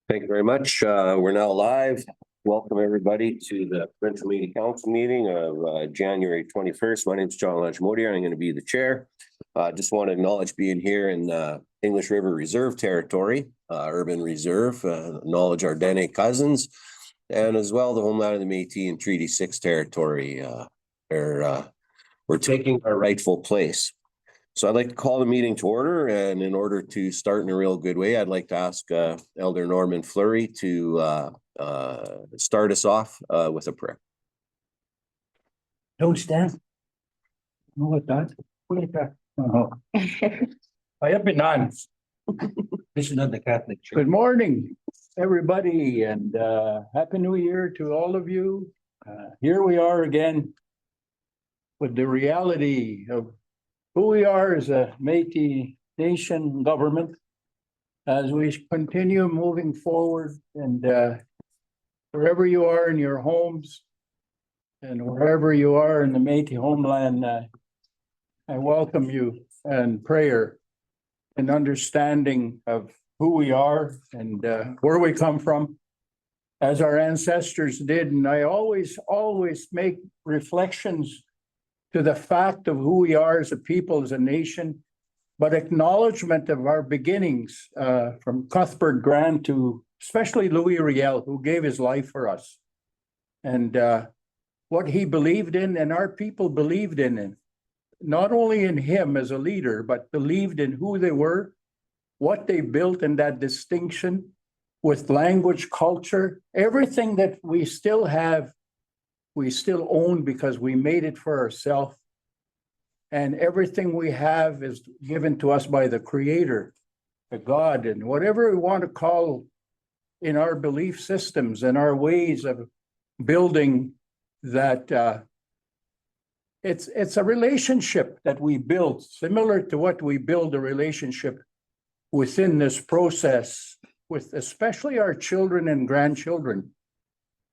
Thank you very much. We're now live. Welcome, everybody, to the Provincial Métis Council meeting of January 21st. My name is John Lajmodier. I'm going to be the chair. Just want to acknowledge being here in English River Reserve territory, urban reserve, acknowledge our Dene cousins, and as well the homeland of the Métis and Treaty 6 territory. We're taking our rightful place. So I'd like to call the meeting to order, and in order to start in a real good way, I'd like to ask Elder Norman Fleury to start us off with a prayer. Don't stand. No, what that? I have been on. This is not the Catholic Church. Good morning, everybody, and Happy New Year to all of you. Here we are again with the reality of who we are as a Métis Nation government as we continue moving forward, and wherever you are in your homes and wherever you are in the Métis homeland, I welcome you in prayer and understanding of who we are and where we come from, as our ancestors did. And I always make reflections to the fact of who we are as a people, as a nation, but acknowledgement of our beginnings from Cuthbert Grant to especially Louis Riel, who gave his life for us, and what he believed in and our people believed in, not only in him as a leader, but believed in who they were, what they built, and that distinction with language, culture, everything that we still have. We still own because we made it for ourselves. And everything we have is given to us by the Creator, the God, and whatever we want to call in our belief systems and our ways of building that. It's a relationship that we build, similar to what we build a relationship within this process with especially our children and grandchildren.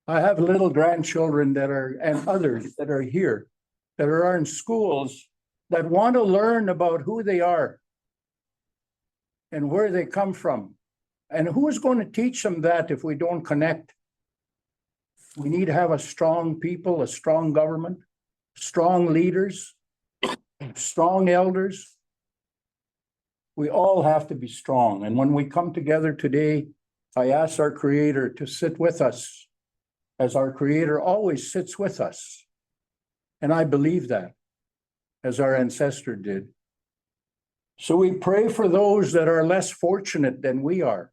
I have little grandchildren that are, and others that are here, that are in schools, that want to learn about who they are and where they come from. And who is going to teach them that if we don't connect? We need to have a strong people, a strong government, strong leaders, strong elders. We all have to be strong. And when we come together today, I ask our Creator to sit with us, as our Creator always sits with us. And I believe that, as our ancestor did. So we pray for those that are less fortunate than we are.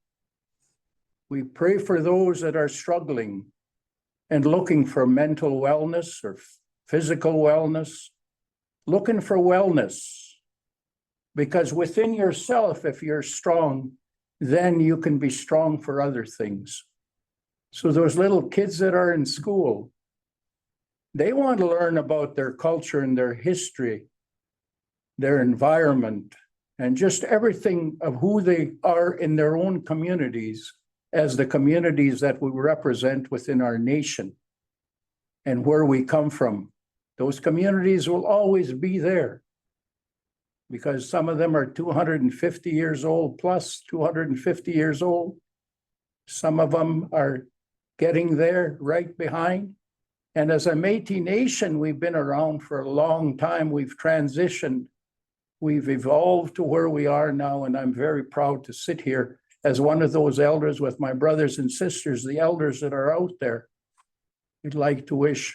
We pray for those that are struggling and looking for mental wellness or physical wellness, looking for wellness. Because within yourself, if you're strong, then you can be strong for other things. So those little kids that are in school, they want to learn about their culture and their history, their environment, and just everything of who they are in their own communities as the communities that we represent within our nation and where we come from. Those communities will always be there because some of them are 250 years old plus 250 years old. Some of them are getting there right behind. And as a Métis Nation, we've been around for a long time. We've transitioned. We've evolved to where we are now. And I'm very proud to sit here as one of those elders with my brothers and sisters, the elders that are out there. We'd like to wish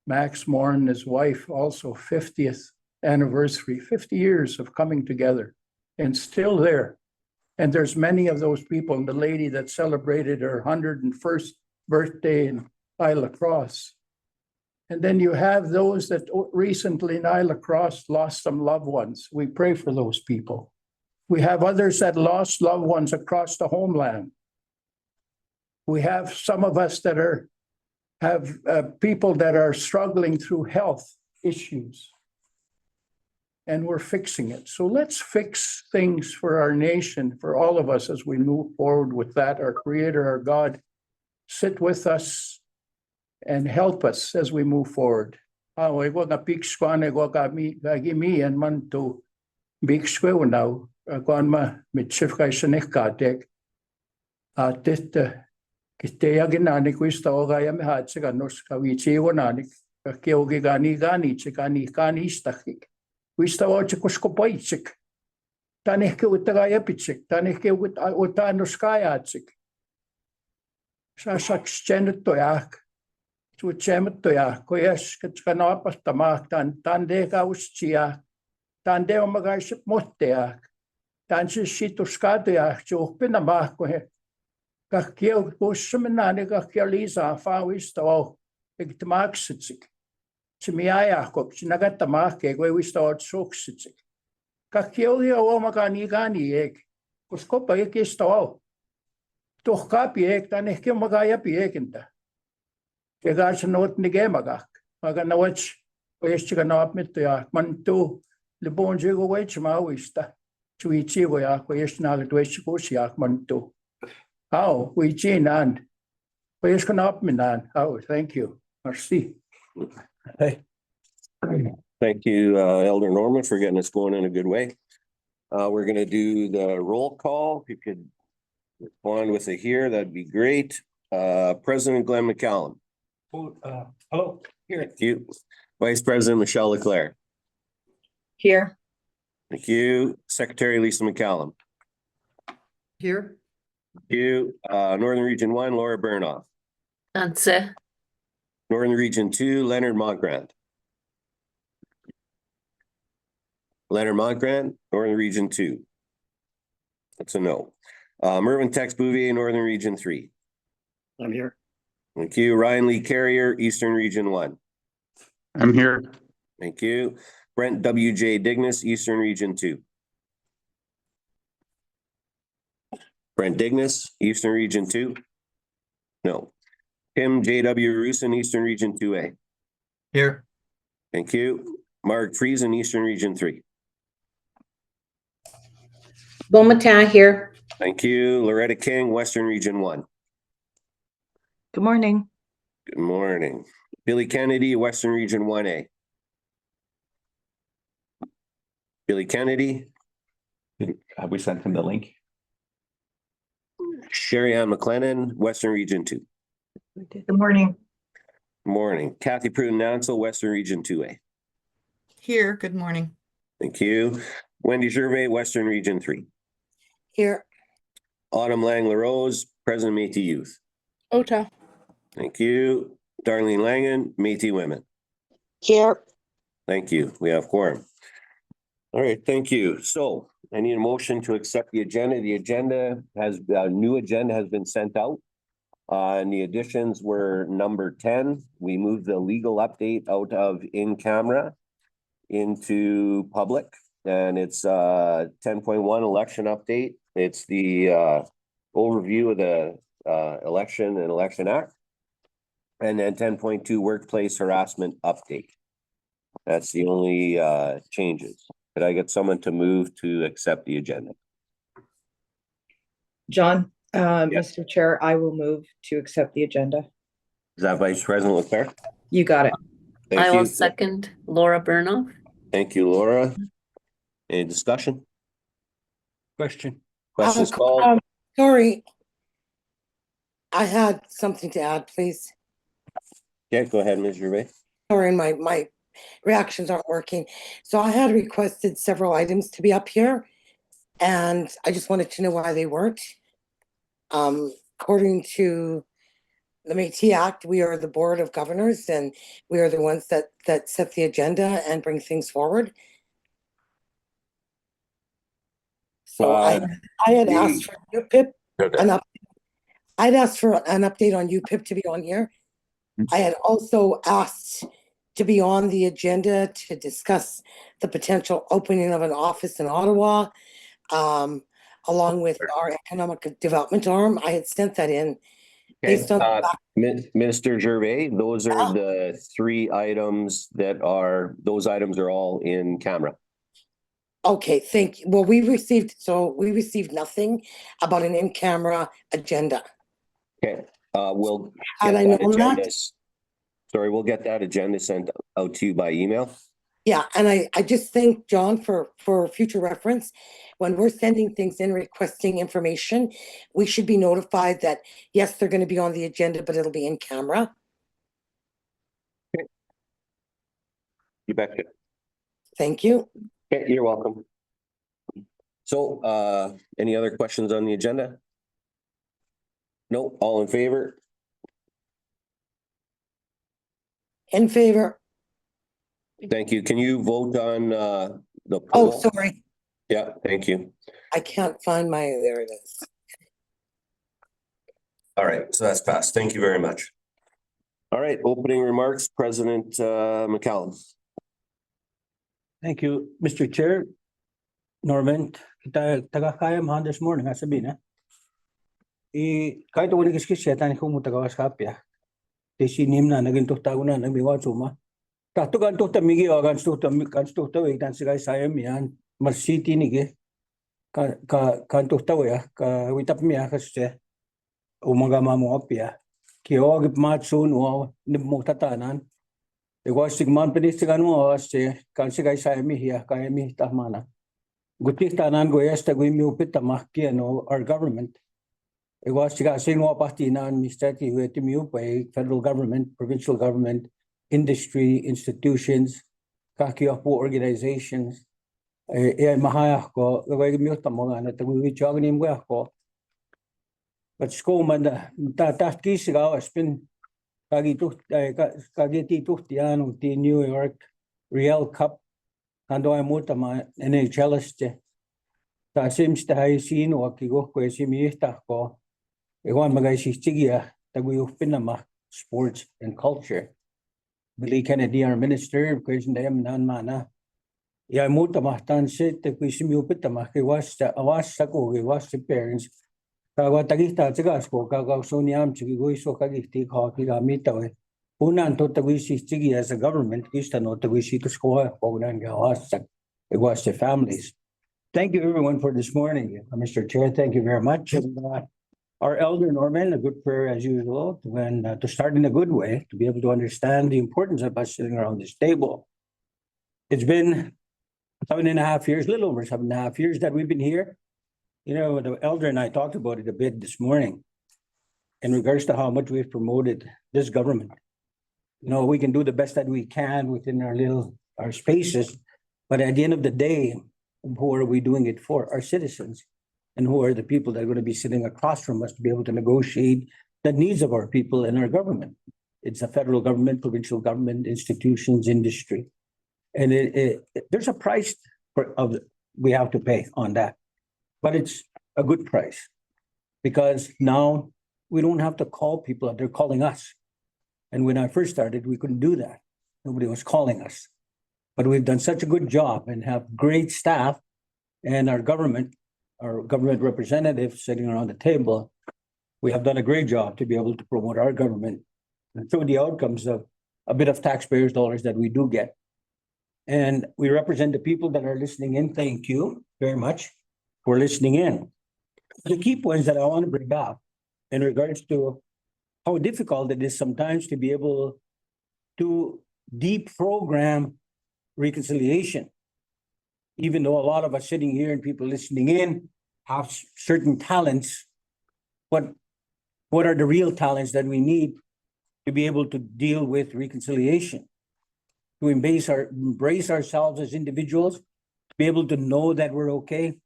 Max Moore and his wife also 50th anniversary, 50 years of coming together and still there. And there's many of those people, and the lady that celebrated her 101st birthday in Isla Crosse. And then you have those that recently in Isla Crosse lost some loved ones. We pray for those people. We have others that lost loved ones across the homeland. We have some of us that have people that are struggling through health issues. And we're fixing it. So let's fix things for our nation, for all of us as we move forward with that. Our Creator, our God, sit with us and help us as we move forward. Että kisteäkin naanik kuista oga me haatsekan noska viitsiivo naanik keuki gani istahik. Kuista ootse kosko poitsik. Tän ehkä uutta jäpitsik. Tän ehkä uutta noska ajatsik. Saks tjännyttojak. Suut tjännyttojak. Kojas katska naapastamaak. Tän deka ustsia. Tän de omagais motteak. Tän siis situskaatojak. Suuppina maakkohe. Kakkiau kussaminaan kakkiau liisaa faavista oo. Eikä maksitsik. Se mi ajahko. Sinä katta maakkeja kun ei vista oot suksitsik. Kakkiau ja omakaan igani eik. Koska koppa ei kestä oo. Tuhkaapi eik. Tän ehkä omakaan jäpi eikintä. Ja kanssa noot nikemagak. Maga nawats. Ojestika naapmittoja. Mantuu. Libonsigo weitsmaa uista. Suitsigoja. Ojestinaalit weitsikuusiak mantuu. Oh, we Jean and where's gonna up me nan? Oh, thank you. Merci. Hey. Thank you, Elder Norman, for getting us going in a good way. We're gonna do the roll call. If you could respond with a here, that'd be great. President Glenn McCallum. Hello, here. Thank you. Vice President Michelle Leclerc. Here. Thank you. Secretary Lisa McCallum. Here. Thank you. Northern Region 1, Laura Burnoff. Anse. Northern Region 2, Leonard Montgrand. Leonard Montgrand, Northern Region 2. That's a no. Mervyn Tex Bouvier, Northern Region 3. I'm here. Thank you. Ryan Lee Carrier, Eastern Region 1. I'm here. Thank you. Brent W.J. Dignas, Eastern Region 2. Brent Dignas, Eastern Region 2. No. Tim J.W. Rusin, Eastern Region 2A. Here. Thank you. Mark Friesen, Eastern Region 3. Beaumatin here. Thank you. Loretta King, Western Region 1. Good morning. Good morning. Billy Kennedy, Western Region 1A. Billy Kennedy. Have we sent him the link? Sherry Ann McLennan, Western Region 2. Good morning. Morning. Kathy Pruden-Nansel, Western Region 2A. Here. Good morning. Thank you. Wendy Gervais, Western Region 3. Here. Autumn Lang LaRose, President Métis Youth. Ota. Thank you. Darlene Langen, Métis Women. Here. Thank you. We have quorum. All right, thank you. So I need a motion to accept the agenda. The agenda has, new agenda has been sent out. And the additions were number 10. We moved the legal update out of in camera into public. And it's 10.1 election update. It's the overview of the election and election act. And then 10.2 workplace harassment update. That's the only changes. Could I get someone to move to accept the agenda? John, Mr. Chair, I will move to accept the agenda. Is that Vice President Leclerc? You got it. Thank I you. will second Laura Burnoff. Thank you, Laura. Any discussion? Question. Questions called? Sorry. I had something to add, please. Yeah, go ahead, Ms. Gervais. Sorry, my reactions aren't working. So I had requested several items to be up here, and I just wanted to know why they weren't. According to the Métis Act, we are the Board of Governors, and we are the ones that set the agenda and bring things forward. So I had asked for UPIP, I'd asked for an update on UPIP to be on here. I had also asked to be on the agenda to discuss the potential opening of an office in Ottawa, along with our economic development arm. I had sent that in. Based on Minister Gervais, those are the three items those items are all in camera. Okay, thank you. Well, we received nothing about an in-camera agenda. Okay, we'll Had get I that known agenda. that? Sorry, we'll get that agenda sent out to you by email. Yeah, and I just think, John, for future reference, when we're sending things in requesting information, we should be notified that, yes, they're gonna be on the agenda, but it'll be in camera. You betcha. Thank you. Okay, you're welcome. So, any other questions on the agenda? No, all in favor? In favor. Thank you. Can you vote on, the Oh, portal? sorry, Yeah, thank you. I can't find my, there it is. All right, so that's passed. Thank you very much. All right, opening remarks, President McCallum. Thank you, Mr. Chair. Norman, kita taga-kaya mo this morning, sabihin kahit ako nag-iskis siya, tani ko mo taga-waskapya. Sinim na, naging tuktago na, nagbiwat suma. Tatugan tukta migi o kan tukta wik si guys sayam yan. Mar city nige. Kan tukta ya, ka witap miya kasi umaga mo apya. Kio agip matsun o nibmo tatanan. Ego sigman pedistigan mo kan si guys sayam hiya kaya mi tahmana. Gutik tanan go yasta go mi upit tamaki our government. Ego siga sino partinan Mr. Ti mi upay federal government, provincial government, industry, institutions, kakiyo po organizations. Mahaya ko, gawin mi utamo nga na taguwichog ni mo ako. But sko man tataki sigaw spin kagiti tiano ti New York Real Cup kando ay mo tama NHList. Ta sims tayo sino akigo ko simista ko. Ewan magay sistigia taguyok pinama sports and culture. Bili Kennedy our minister because ndayam nan mana. Ya mo tamahtan sit ko simupit tamah kay was sa ko kay was the parents. Kawa tagita tigas ko kagaw soniam chigo iso kagiti ko kigamita we. Unan to tagisi chigi as a government kista no tagisi to ko nan gawas it was the families. Thank you everyone for this morning. Mr. Chair, thank you very much. Our elder Norman, a good prayer as usual, to start in a good way, to be able to understand the importance of us sitting around this table. It's been 7.5 years, a little over 7.5 years that we've been here. You know, the elder and I talked about it a bit this morning in regards to how much we've promoted this government. You know, we can do the best that we can within our spaces, but at the end of the day, who are we doing it for? Our citizens. And who are the people that are going to be sitting across from us to be able to negotiate the needs of our people and our government? It's the federal government, provincial government, institutions, industry. And there's a price we have to pay on that. But it's a good price because now we don't have to call people, they're calling us. And when I first started, we couldn't do that. Nobody was calling us. But we've done such a good job and have great staff and our government representatives sitting around the table. We have done a great job to be able to promote our government and show the outcomes of a bit of taxpayers' dollars that we do get. And we represent the people that are listening in. Thank you very much for listening in. The key points that I want to bring up in regards to how difficult it is sometimes to be able to deprogram reconciliation. Even though a lot of us sitting here and people listening in have certain talents, but what are the real talents that we need to be able to deal with reconciliation? To embrace ourselves as individuals, to be able to know that we're okay,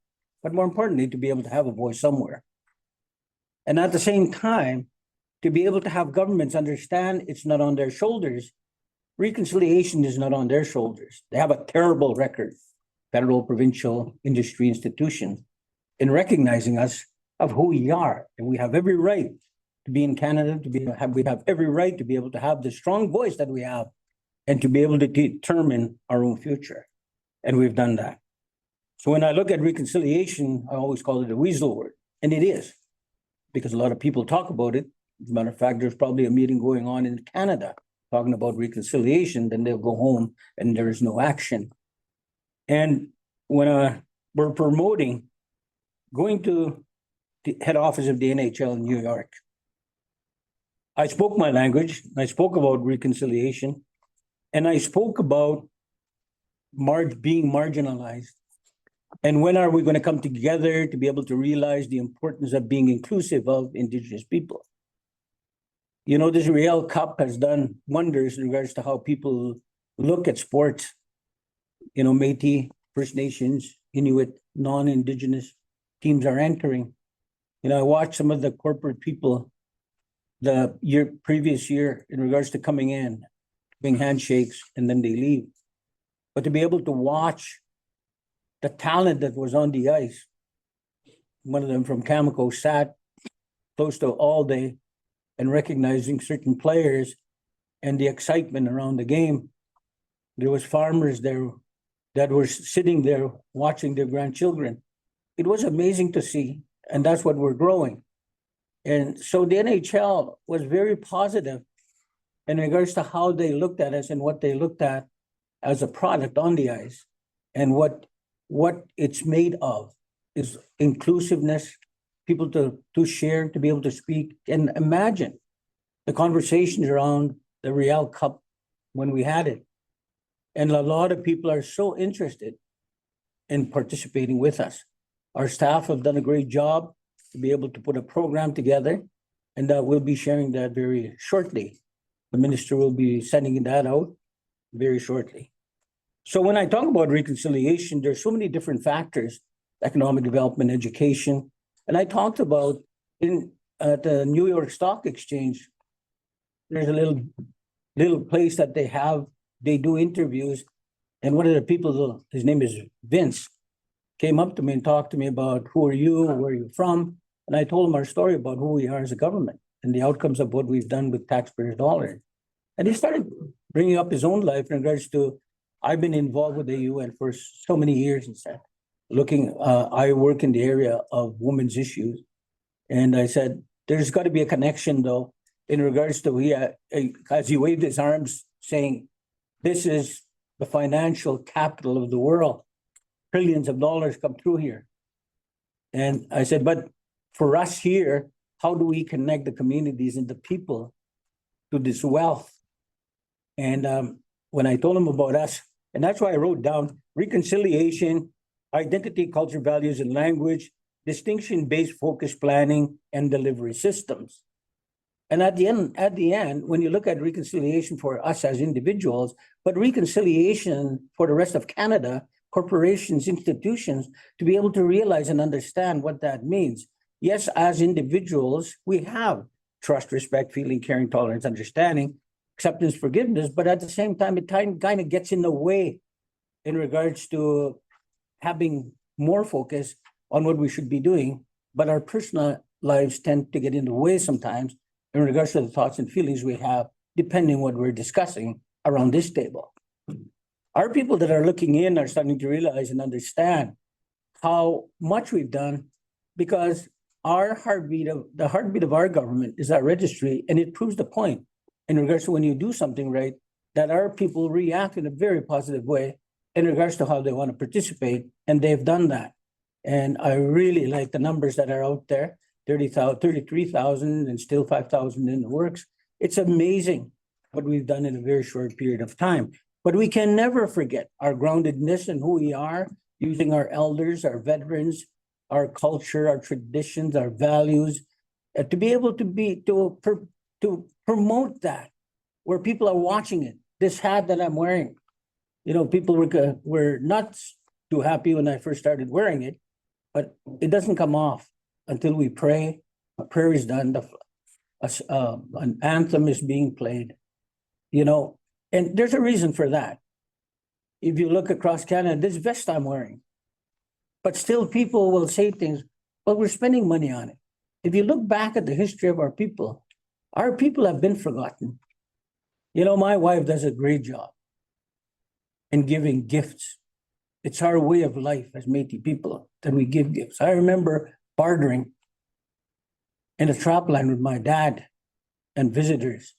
but more importantly, to be able to have a voice somewhere. And at the same time, to be able to have governments understand it's not on their shoulders. Reconciliation is not on their shoulders. They have a terrible record, federal, provincial, industry institutions, in recognizing us of who we are. And we have every right to be in Canada, we have every right to be able to have the strong voice that we have and to be able to determine our own future. And we've done that. So when I look at reconciliation, I always call it a weasel word. And it is, because a lot of people talk about it. As a matter of fact, there's probably a meeting going on in Canada talking about reconciliation, then they'll go home and there is no action. And when we're promoting going to the head office of the NHL in New York, I spoke my language, I spoke about reconciliation, and I spoke about being marginalized? And when are we going to come together to be able to realize the importance of being inclusive of Indigenous people? You know, this Real Cup has done wonders in regards to how people look at sports. You know, Métis, First Nations, Inuit, non-Indigenous teams are entering. You know, I watched some of the corporate people the previous year in regards to coming in, doing handshakes, and then they leave. But to be able to watch the talent that was on the ice, one of them from Cameco sat close to all day and recognizing certain players and the excitement around the game. There was farmers there that were sitting there watching their grandchildren. It was amazing to see, and that's what we're growing. And so the NHL was very positive in regards to how they looked at us and what they looked at as a product on the ice. And what it's made of is inclusiveness, people to share, to be able to speak. And imagine the conversations around the Real Cup when we had it. And a lot of people are so interested in participating with us. Our staff have done a great job to be able to put a program together, and we'll be sharing that very shortly. The minister will be sending that out very shortly. So when I talk about reconciliation, there's so many different factors: economic development, education. And I talked about at the New York Stock Exchange, there's a little place that they do interviews. And one of the people, his name is Vince, came up to me and talked to me about who are you, where are you from? And I told him our story about who we are as a government and the outcomes of what we've done with taxpayers' dollars. And he started bringing up his own life in regards to, I've been involved with the UN for so many years, he said. I work in the area of women's issues. And I said, there's got to be a connection though, in regards to, as he waved his arms saying, this is the financial capital of the world. Trillions of dollars come through here. And I said, but for us here, how do we connect the communities and the people to this wealth? And when I told him about us, and that's why I wrote down reconciliation, identity, culture, values, and language, distinction-based focus planning, and delivery systems. And at the end, when you look at reconciliation for us as individuals, but reconciliation for the rest of Canada, corporations, institutions, to be able to realize and understand what that means. Yes, as individuals, we have trust, respect, feeling, caring, tolerance, understanding, acceptance, forgiveness, but at the same time, it kind of gets in the way in regards to having more focus on what we should be doing, but our personal lives tend to get in the way sometimes in regards to the thoughts and feelings we have, depending what we're discussing around this table. Our people that are looking in are starting to realize and understand how much we've done, because the heartbeat of our government is our registry, and it proves the point in regards to when you do something right, that our people react in a very positive way in regards to how they want to participate, and they've done that. And I really like the numbers that are out there, 33,000 and still 5,000 in the works. It's amazing what we've done in a very short period of time. But we can never forget our groundedness and who we are, using our elders, our veterans, our culture, our traditions, our values, to be able to promote that where people are watching it. This hat that I'm wearing, you know, people were not too happy when I first started wearing it, but it doesn't come off until we pray. A prayer is done, an anthem is being played, you know, and there's a reason for that. If you look across Canada, this vest I'm wearing, but still people will say things, well, we're spending money on it. If you look back at the history of our people have been forgotten. You know, my wife does a great job in giving gifts. It's our way of life as Métis people that we give gifts. I remember bartering in a trapline with my dad and visitors.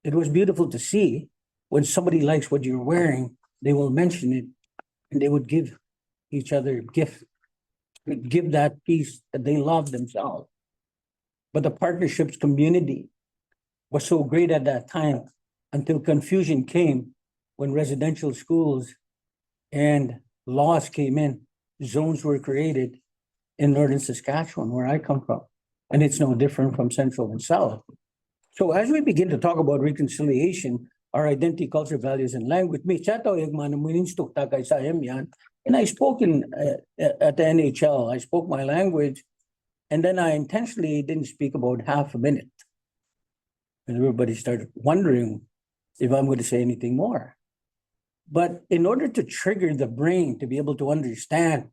It was beautiful to see when somebody likes what you're wearing, they will mention it and they would give each other gifts, give that piece that they love themselves. But the partnerships community was so great at that time until confusion came when residential schools and laws came in, zones were created in northern Saskatchewan, where I come from. And it's no different from central and south. So as we begin to talk about reconciliation, our identity, culture, values, and language, and I spoke at the NHL, I spoke my language, and then I intentionally didn't speak about half a minute. And everybody started wondering if I'm going to say anything more. But in order to trigger the brain to be able to understand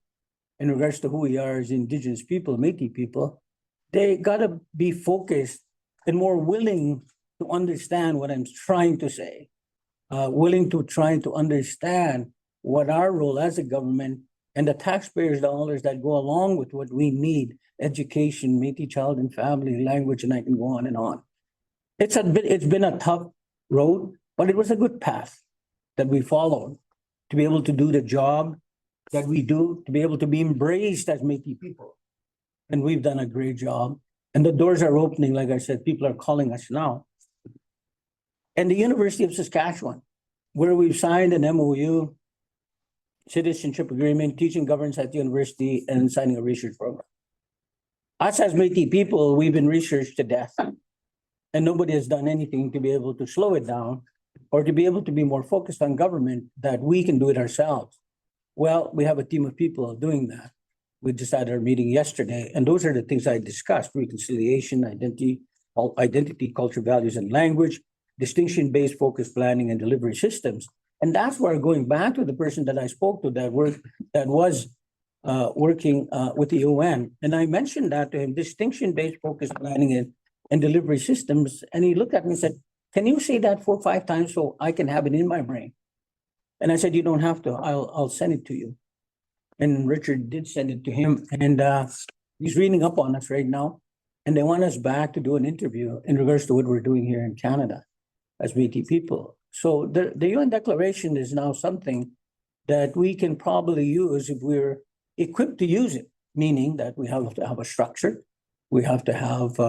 in regards to who we are as Indigenous people, Métis people, they gotta be focused and more willing to understand what I'm trying to say, willing to try to understand what our role as a government and the taxpayers' dollars that go along with what we need, education, Métis child and family, language, and I can go on and on. It's been a tough road, but it was a good path that we followed to be able to do the job that we do, to be able to be embraced as Métis people. And we've done a great job. And the doors are opening, like I said, people are calling us now. And the University of Saskatchewan, where we've signed an MOU, citizenship agreement, teaching governance at the university, and signing a research program. Us as Métis people, we've been researched to death. And nobody has done anything to be able to slow it down or to be able to be more focused on government that we can do it ourselves. Well, we have a team of people doing that. We just had our meeting yesterday, and those are the things I discussed: reconciliation, identity, culture, values, and language, distinction-based focused planning and delivery systems. And that's where, going back to the person that I spoke to that was working with the UN, and I mentioned that to him, distinction-based focused planning and delivery systems, and he looked at me and said, "Can you say that 4 or 5 times so I can have it in my brain?" And I said, "You don't have to. I'll send it to you." And Richard did send it to him, and he's reading up on us right now. And they want us back to do an interview in regards to what we're doing here in Canada as Métis people. So the UN Declaration is now something that we can probably use if we're equipped to use it, meaning that we have to have a structure, we have to have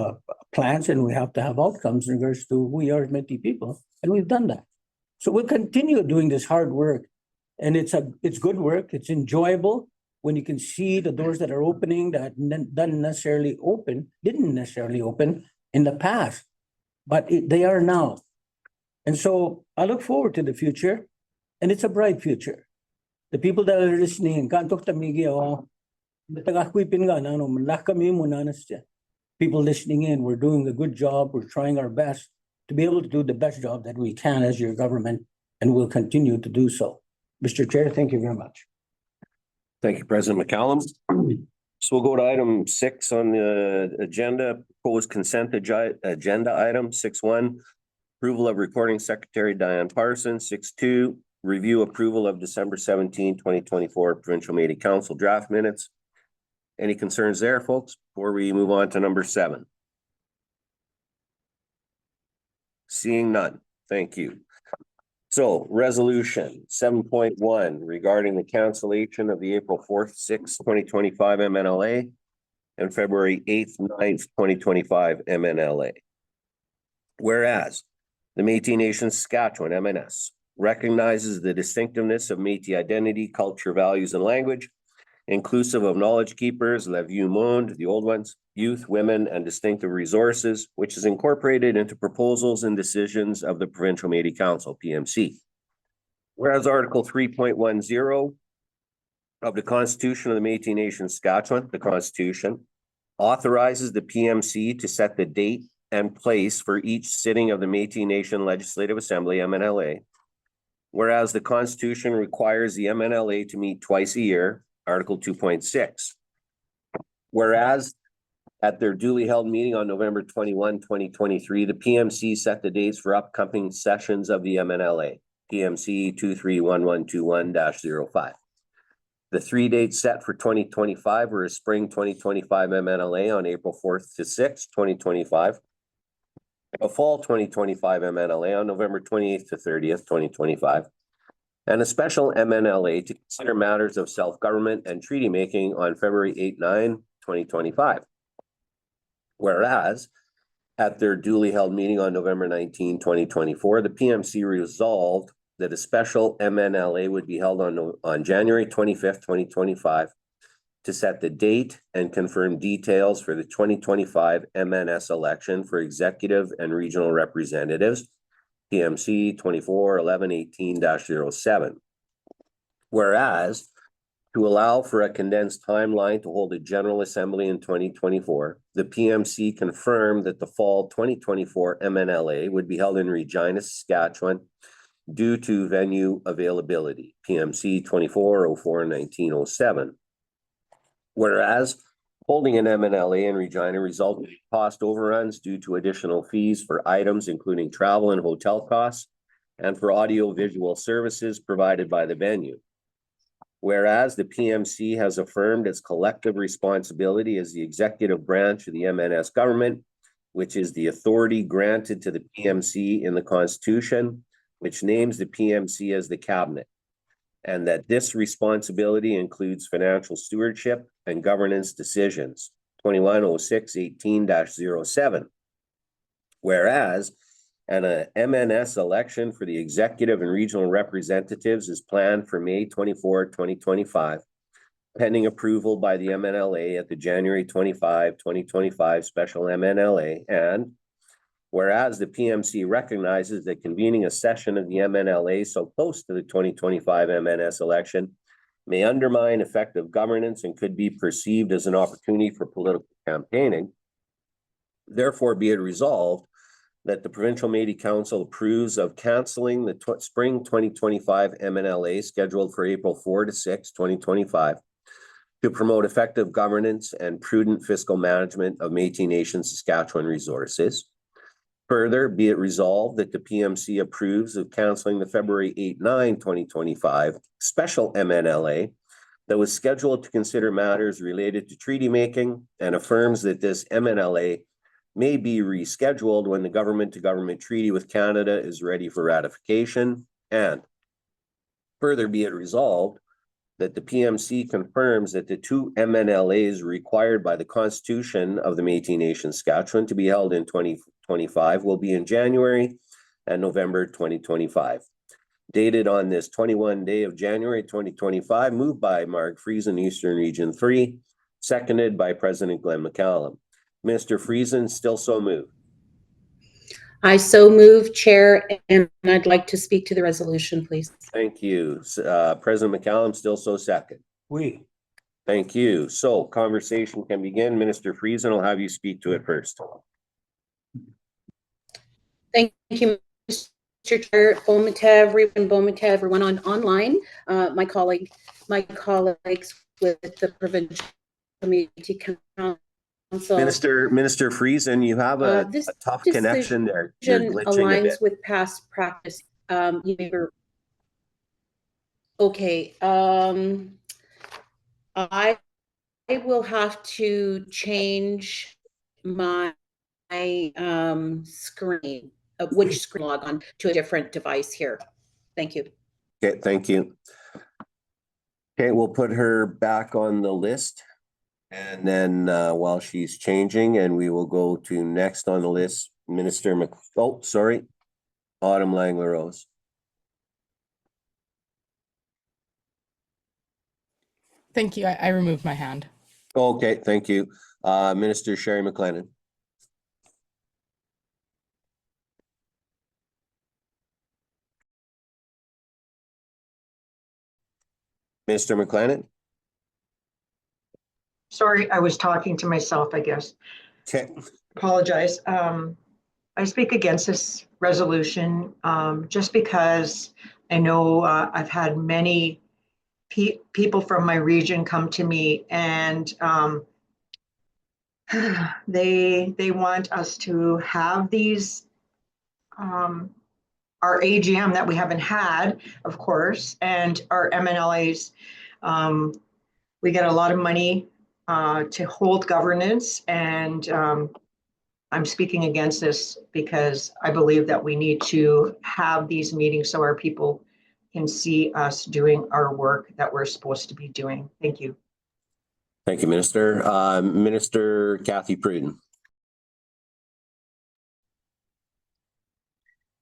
plans, and we have to have outcomes in regards to who we are as Métis people. And we've done that. So we'll continue doing this hard work. And it's good work. It's enjoyable when you can see the doors that are opening that didn't necessarily open in the past, but they are now. And so I look forward to the future, and it's a bright future. The people that are listening, people listening in, we're doing a good job. We're trying our best to be able to do the best job that we can as your government, and we'll continue to do so. Mr. Chair, thank you very much. Thank you, President McCallum. So we'll go to item 6 on the agenda, proposed consent agenda item 6.1, approval of recording secretary Diane Parsons. 6.2, review approval of December 17, 2024 Provincial Métis Council draft minutes. Any concerns there, folks, before we move on to number 7? Seeing none, thank you. So resolution 7.1 regarding the cancellation of the April 4th, 6th, 2025 MNLA and February 8th, 9th, 2025 MNLA. Whereas the Métis Nation Saskatchewan, MNS, recognizes the distinctiveness of Métis identity, culture, values, and language, inclusive of knowledge keepers, Le Vieux Monde, the old ones, youth, women, and distinctive resources, which is incorporated into proposals and decisions of the Provincial Métis Council, PMC. Whereas Article 3.10 of the Constitution of the Métis Nation Saskatchewan, the Constitution, authorizes the PMC to set the date and place for each sitting of the Métis Nation Legislative Assembly, MNLA. Whereas the Constitution requires the MNLA to meet twice a year, Article 2.6. Whereas at their duly held meeting on November 21, 2023, the PMC set the dates for upcoming sessions of the MNLA, PMC 231121-05. The 3 dates set for 2025 were a spring 2025 MNLA on April 4th to 6th, 2025, a fall 2025 MNLA on November 28th to 30th, 2025, and a special MNLA to consider matters of self-government and treaty making on February 8-9, 2025. Whereas, at their duly held meeting on November 19, 2024, the PMC resolved that a special MNLA would be held on January 25th, 2025 to set the date and confirm details for the 2025 MNS election for executive and regional representatives, PMC 24-11-18-07. Whereas, to allow for a condensed timeline to hold a General Assembly in 2024, the PMC confirmed that the fall 2024 MNLA would be held in Regina, Saskatchewan, due to venue availability, PMC 24-04-19-07. Whereas, holding an MNLA in Regina resulted in cost overruns due to additional fees for items including travel and hotel costs and for audio-visual services provided by the venue. Whereas the PMC has affirmed its collective responsibility as the executive branch of the MNS government, which is the authority granted to the PMC in the Constitution, which names the PMC as the cabinet, and that this responsibility includes financial stewardship and governance decisions, 2106-18-07. Whereas an MNS election for the executive and regional representatives is planned for May 24, 2025, pending approval by the MNLA at the January 25, 2025 special MNLA. And whereas the PMC recognizes that convening a session of the MNLA so close to the 2025 MNS election may undermine effective governance and could be perceived as an opportunity for political campaigning, therefore be it resolved that the Provincial Métis Council approves of canceling the spring 2025 MNLA scheduled for April 4 to 6, 2025 to promote effective governance and prudent fiscal management of Métis Nation Saskatchewan resources. Further, be it resolved that the PMC approves of canceling the February 8-9, 2025 special MNLA that was scheduled to consider matters related to treaty making and affirms that this MNLA may be rescheduled when the government-to-government treaty with Canada is ready for ratification. And further, be it resolved that the PMC confirms that the two MNLAs required by the Constitution of the Métis Nation Saskatchewan to be held in 2025 will be in January and November 2025. Dated on this 21 day of January 2025, moved by Mark Friesen, Eastern Region 3, seconded by President Glenn McCallum. Minister Friesen, still so moved. I so move, Chair, and I'd like to speak to the resolution, please. Thank you. President McCallum, still so second. We. Thank you. So conversation can begin. Minister Friesen, I'll have you speak to it first. Thank you, Mr. Chair. Bomatev, everyone online, my colleagues with the Provincial Métis Council. Minister Friesen, you have a tough connection there. You're glitching aligns a bit. with past practice. Okay. I will have to change my screen, which screen log on to a different device here. Thank you. Okay, thank you. Okay, we'll put her back on the list. And then while she's changing, and we will go to next on the list, Autumn Langler-Rose. Thank you. I removed my hand. Okay, thank you. Minister Sherry McLennan. Mr. McLennan? Sorry, I was talking to myself, I guess. Okay. Apologize. I speak against this resolution just because I know I've had many people from my region come to me, and they want us to have these our AGM that we haven't had, of course, and our MNLAs. We get a lot of money to hold governance, and I'm speaking against this because I believe that we need to have these meetings so our people can see us doing our work that we're supposed to be doing. Thank you. Thank you, Minister. Minister Kathy Pruden.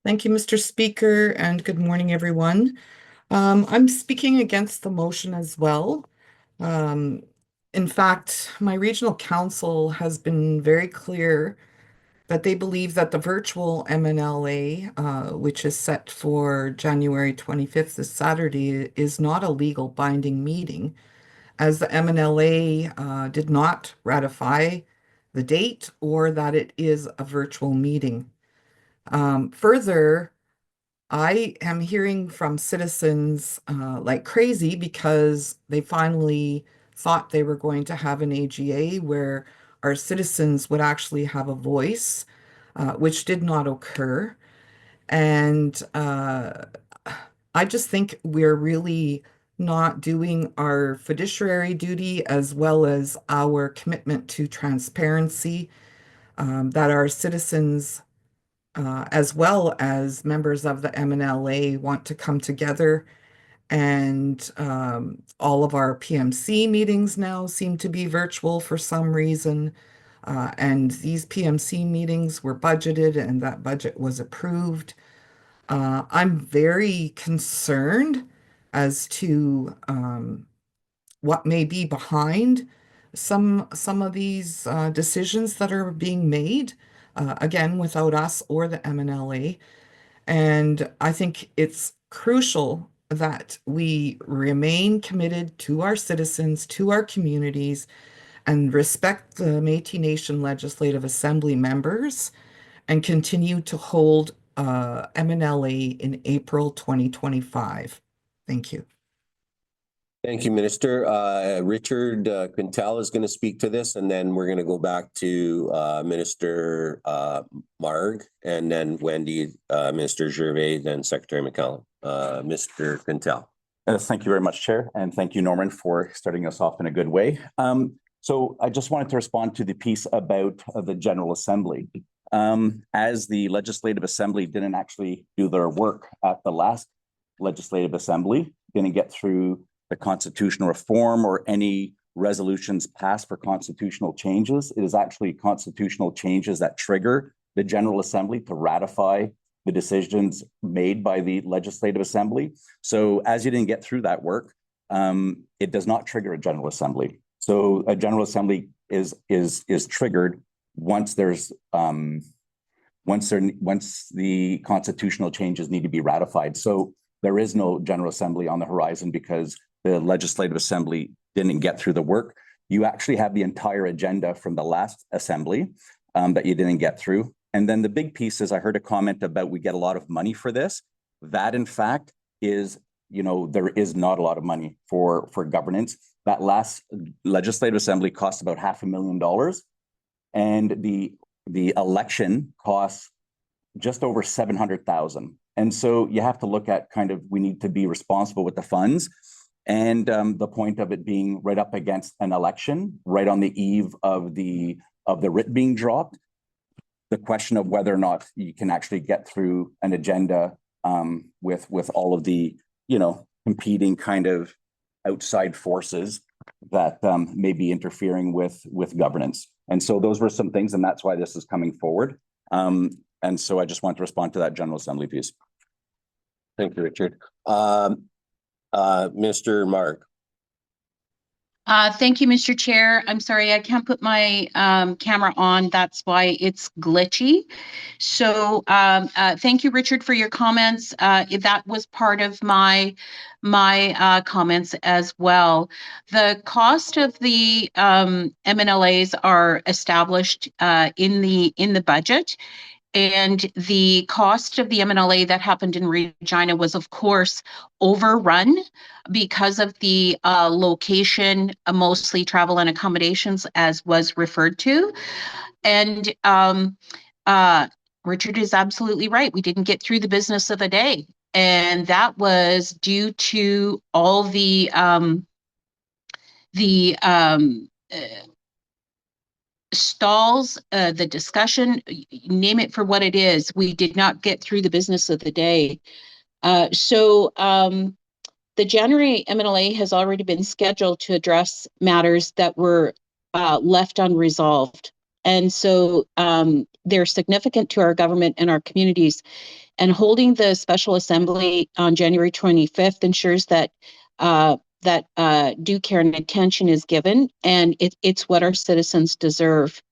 Thank you, Mr. Speaker, and good morning, everyone. I'm speaking against the motion as well. Um, in fact, my regional council has been very clear that they believe that the virtual MNLA, which is set for January 25th, this Saturday, is not a legal binding meeting, as the MNLA did not ratify the date or that it is a virtual meeting. Further, I am hearing from citizens like crazy because they finally thought they were going to have an AGA where our citizens would actually have a voice, which did not occur. And I just think we're really not doing our fiduciary duty as well as our commitment to transparency, that our citizens as well as members of the MNLA want to come together. And all of our PMC meetings now seem to be virtual for some reason. And these PMC meetings were budgeted and that budget was approved. I'm very concerned as to what may be behind some of these decisions that are being made, again, without us or the MNLA. And I think it's crucial that we remain committed to our citizens, to our communities, and respect the Métis Nation Legislative Assembly members and continue to hold MNLA in April 2025. Thank you. Thank you, Minister. Richard Quintal is going to speak to this, and then we're going to go back to Minister Marg, and then Wendy, Minister Gervais, then Secretary McCallum. Mr. Quintal. Thank you very much, Chair, and thank you, Norman, for starting us off in a good way. So I just wanted to respond to the piece about the General Assembly. As the Legislative Assembly didn't actually do their work at the last Legislative Assembly, didn't get through the constitutional reform or any resolutions passed for constitutional changes. It is actually constitutional changes that trigger the General Assembly to ratify the decisions made by the Legislative Assembly. So as you didn't get through that work, it does not trigger a General Assembly. So a General Assembly is triggered once there's once the constitutional changes need to be ratified. So there is no General Assembly on the horizon because the Legislative Assembly didn't get through the work. You actually have the entire agenda from the last Assembly that you didn't get through. And then the big piece is I heard a comment about we get a lot of money for this. That, in fact, is, there is not a lot of money for governance. That last Legislative Assembly cost about $500,000, and the election costs just over $700,000. And so you have to look at we need to be responsible with the funds. And the point of it being right up against an election, right on the eve of the writ being dropped, the question of whether or not you can actually get through an agenda with all of the competing outside forces that may be interfering with governance. And so those were some things, and that's why this is coming forward. And so I just want to respond to that General Assembly piece. Thank you, Richard. Mr. Mark. Thank you, Mr. Chair. I'm sorry, I can't put my camera on. That's why it's glitchy. So thank you, Richard, for your comments. That was part of my comments as well. The cost of the MNLAs are established in the budget. And the cost of the MNLA that happened in Regina was, of course, overrun because of the location, mostly travel and accommodations, as was referred to. And Richard is absolutely right. We didn't get through the business of the day. And that was due to all the stalls, the discussion, name it for what it is. We did not get through the business of the day. So the January MNLA has already been scheduled to address matters that were left unresolved. And so they're significant to our government and our communities. And holding the special assembly on January 25th ensures that due care and attention is given, and it's what our citizens deserve.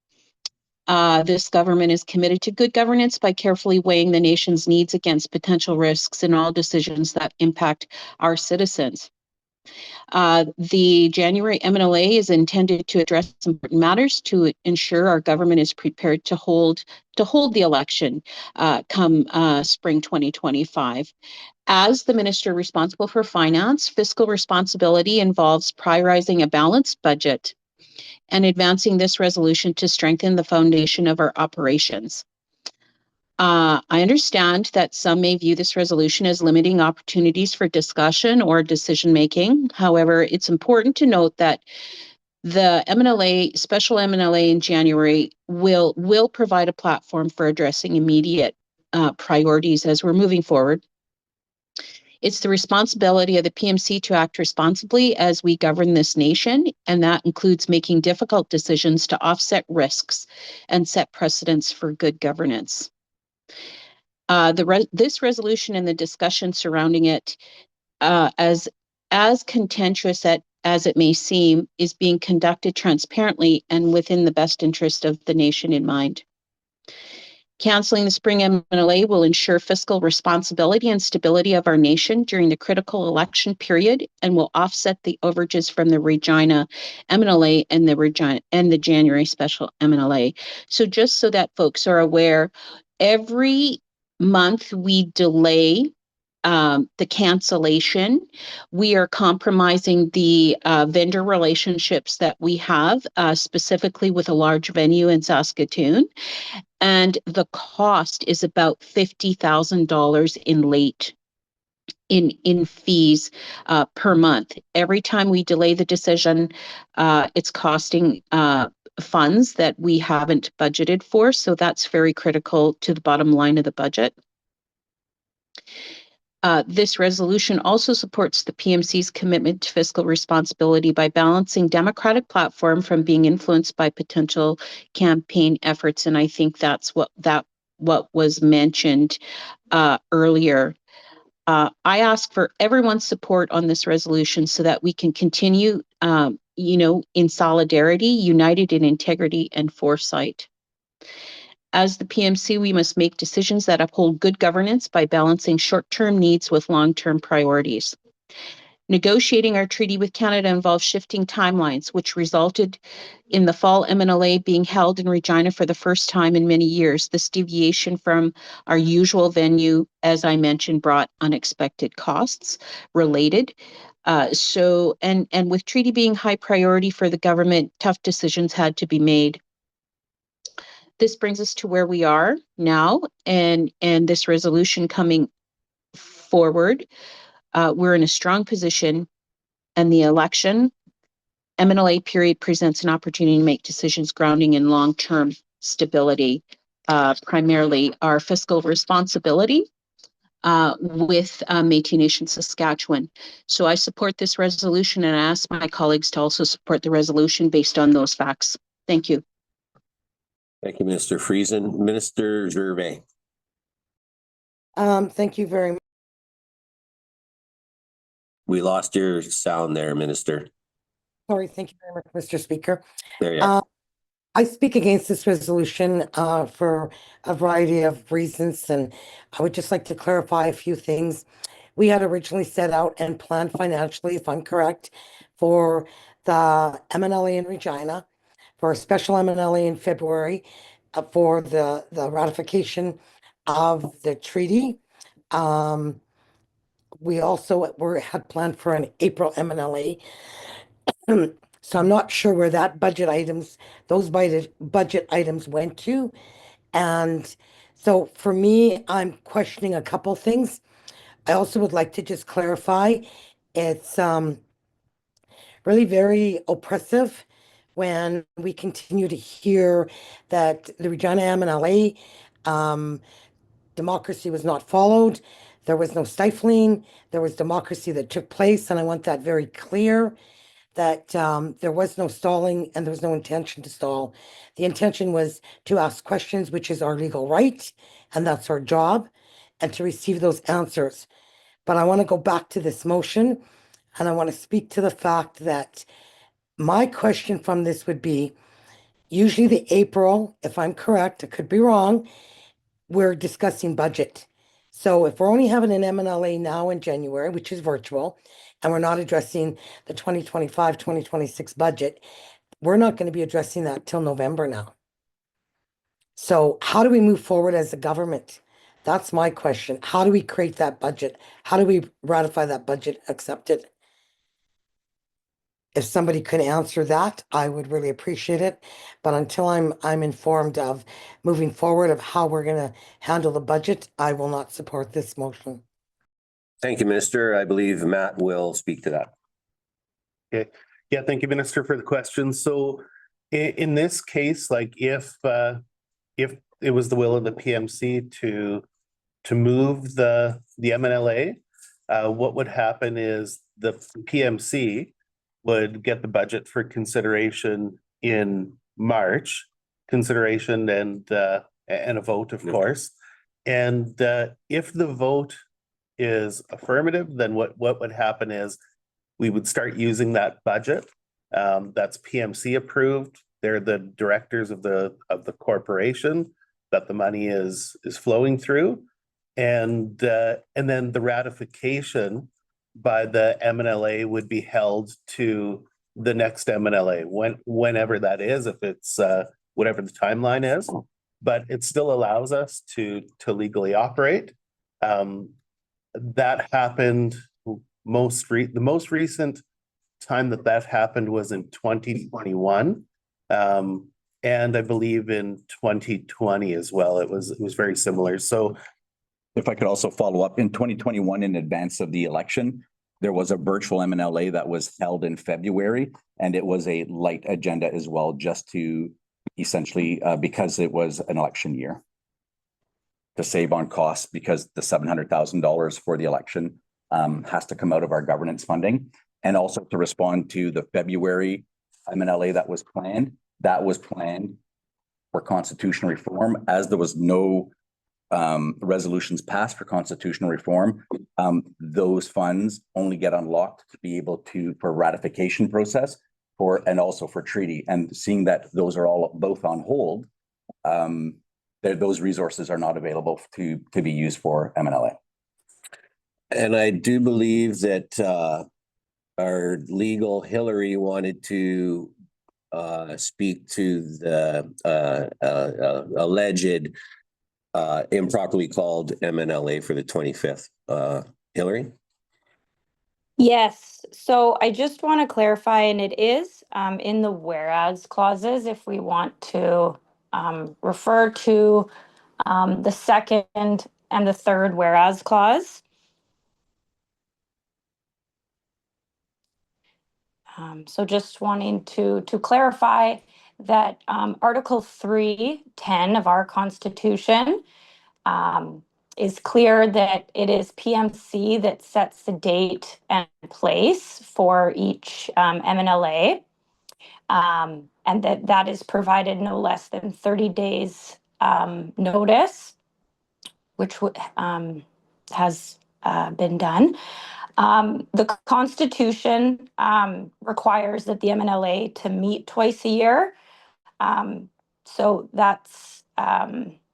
This government is committed to good governance by carefully weighing the nation's needs against potential risks in all decisions that impact our citizens. The January MLA is intended to address important matters to ensure our government is prepared to hold the election come spring 2025. As the minister responsible for finance, fiscal responsibility involves prioritizing a balanced budget and advancing this resolution to strengthen the foundation of our operations. I understand that some may view this resolution as limiting opportunities for discussion or decision making. However, it's important to note that the MNLA, special MNLA in January will provide a platform for addressing immediate priorities as we're moving forward. It's the responsibility of the PMC to act responsibly as we govern this nation, and that includes making difficult decisions to offset risks and set precedents for good governance. This resolution and the discussion surrounding it, as contentious as it may seem, is being conducted transparently and within the best interest of the nation in mind. Canceling the spring MLA will ensure fiscal responsibility and stability of our nation during the critical election period and will offset the overages from the Regina MLA and the January special MLA. So just so that folks are aware, every month we delay the cancellation, we are compromising the vendor relationships that we have, specifically with a large venue in Saskatoon. And the cost is about $50,000 in fees per month. Every time we delay the decision, it's costing funds that we haven't budgeted for. So that's very critical to the bottom line of the budget. This resolution also supports the PMC's commitment to fiscal responsibility by balancing democratic platform from being influenced by potential campaign efforts. And I think that's what was mentioned earlier. I ask for everyone's support on this resolution so that we can continue, in solidarity, united in integrity and foresight. As the PMC, we must make decisions that uphold good governance by balancing short-term needs with long-term priorities. Negotiating our treaty with Canada involves shifting timelines, which resulted in the fall MNLA being held in Regina for the first time in many years. This deviation from our usual venue, as I mentioned, brought unexpected costs related. And with treaty being high priority for the government, tough decisions had to be made. This brings us to where we are now, and this resolution coming forward, we're in a strong position, and the election MNLA period presents an opportunity to make decisions grounding in long-term stability, primarily our fiscal responsibility with Métis Nation Saskatchewan. So I support this resolution, and I ask my colleagues to also support the resolution based on those facts. Thank you. Thank you, Mr. Friesen. Minister Gervais. Thank you very much. We lost your sound there, Minister. Sorry, thank you very much, Mr. Speaker. There you are. I speak against this resolution for a variety of reasons, and I would just like to clarify a few things. We had originally set out and planned financially, if I'm correct, for the MNLA in Regina, for a special MNLA in February, for the ratification of the treaty. We also had planned for an April MNLA. So I'm not sure where those budget items went to. And so for me, I'm questioning a couple things. I also would like to just clarify, it's really very oppressive when we continue to hear that the Regina MNLA democracy was not followed. There was no stifling. There was democracy that took place, and I want that very clear. that there was no stalling and there was no intention to stall. The intention was to ask questions, which is our legal right, and that's our job, and to receive those answers. But I want to go back to this motion, and I want to speak to the fact that my question from this would be, usually the April, if I'm correct, I could be wrong, we're discussing budget. So if we're only having an MNLA now in January, which is virtual, and we're not addressing the 2025-2026 budget, we're not going to be addressing that till November now. So how do we move forward as a government? That's my question. How do we create that budget? How do we ratify that budget, accept it? If somebody could answer that, I would really appreciate it. But until I'm informed of moving forward of how we're gonna handle the budget, I will not support this motion. Thank you, Minister. I believe Matt will speak to that. Okay. Yeah, thank you, Minister, for the question. So in this case, like if it was the will of the PMC to move the MNLA, what would happen is the PMC would get the budget for consideration in March, consideration and a vote, of course. And if the vote is affirmative, then what would happen is we would start using that budget. That's PMC approved. They're the directors of the corporation that the money is flowing through. And then the ratification by the MNLA would be held to the next MNLA, whenever that is, if it's whatever the timeline is. But it still allows us to legally operate. That happened the most recent time that happened was in 2021. And I believe in 2020 as well. It was very similar. So if I could also follow up, in 2021, in advance of the election, there was a virtual MNLA that was held in February, and it was a light agenda as well, just to essentially, because it was an election year, to save on costs, because the $700,000 for the election has to come out of our governance funding, and also to respond to the February MNLA that was planned. That was planned for constitutional reform, as there was no resolutions passed for constitutional reform. Those funds only get unlocked to be able to, for ratification process, and also for treaty. And seeing that those are all both on hold, those resources are not available to be used for MNLA. And I do believe that our legal Hillary wanted to speak to the alleged improperly called MNLA for the 25th. Hillary? Yes, so I just want to clarify, and it is in the whereas clauses, if we want to refer to the second and the third whereas clause. So just wanting to clarify that Article 310 of our Constitution is clear that it is PMC that sets the date and place for each MNLA, and that is provided no less than 30 days notice, which has been done. The Constitution requires that the MNLA to meet twice a year. So that's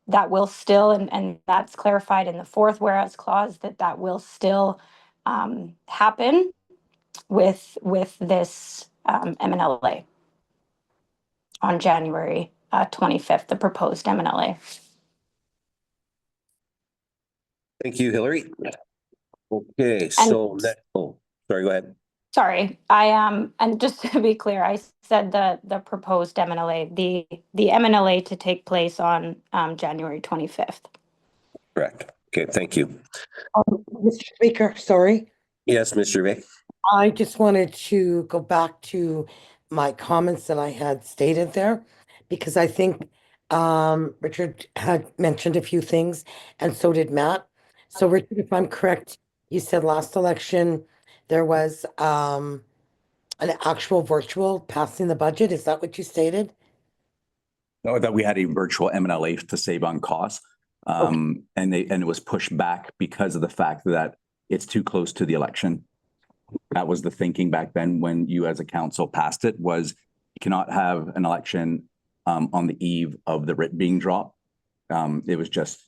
that will still, and that's clarified in the fourth whereas clause, that will still happen with this MNLA on January 25th, the proposed MNLA. Thank you, Hillary. Okay, so sorry, go ahead. Sorry, and just to be clear, I said the proposed MNLA, the MNLA to take place on January 25th. Correct. Okay, thank you. Mr. Speaker, sorry. Yes, Mr. Vay. I just wanted to go back to my comments that I had stated there, because I think Richard had mentioned a few things, and so did Matt. So Richard, if I'm correct, you said last election there was an actual virtual passing the budget? Is that what you stated? No, that we had a virtual MNLA to save on costs. And it was pushed back because of the fact that it's too close to the election. That was the thinking back then when you as a council passed it, was you cannot have an election on the eve of the writ being dropped. It was just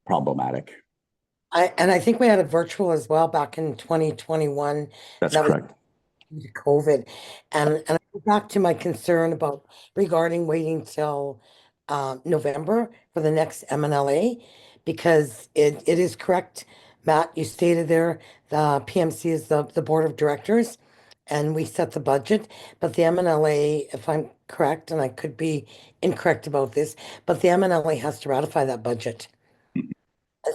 problematic. I think we had a virtual as well back in 2021. That's that was correct. due to COVID. And I go back to my concern about regarding waiting till November for the next MNLA, because it is correct, Matt, you stated there, the PMC is the board of directors and we set the budget, but the MNLA, if I'm correct, and I could be incorrect about this, but the MNLA has to ratify that budget. And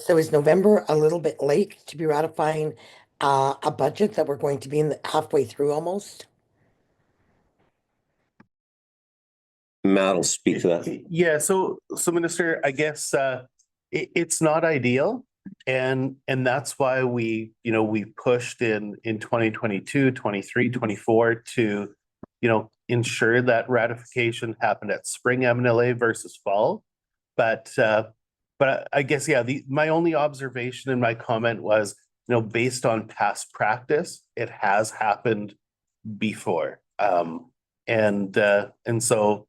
so is November a little bit late to be ratifying a budget that we're going to be in the halfway through almost? Matt will speak to that. Yeah, so Minister, I guess it's not ideal. And that's why we pushed in 2022, 23, 24 to, ensure that ratification happened at spring MNLA versus fall. But I guess, yeah, my only observation in my comment was, based on past practice, it has happened before. And so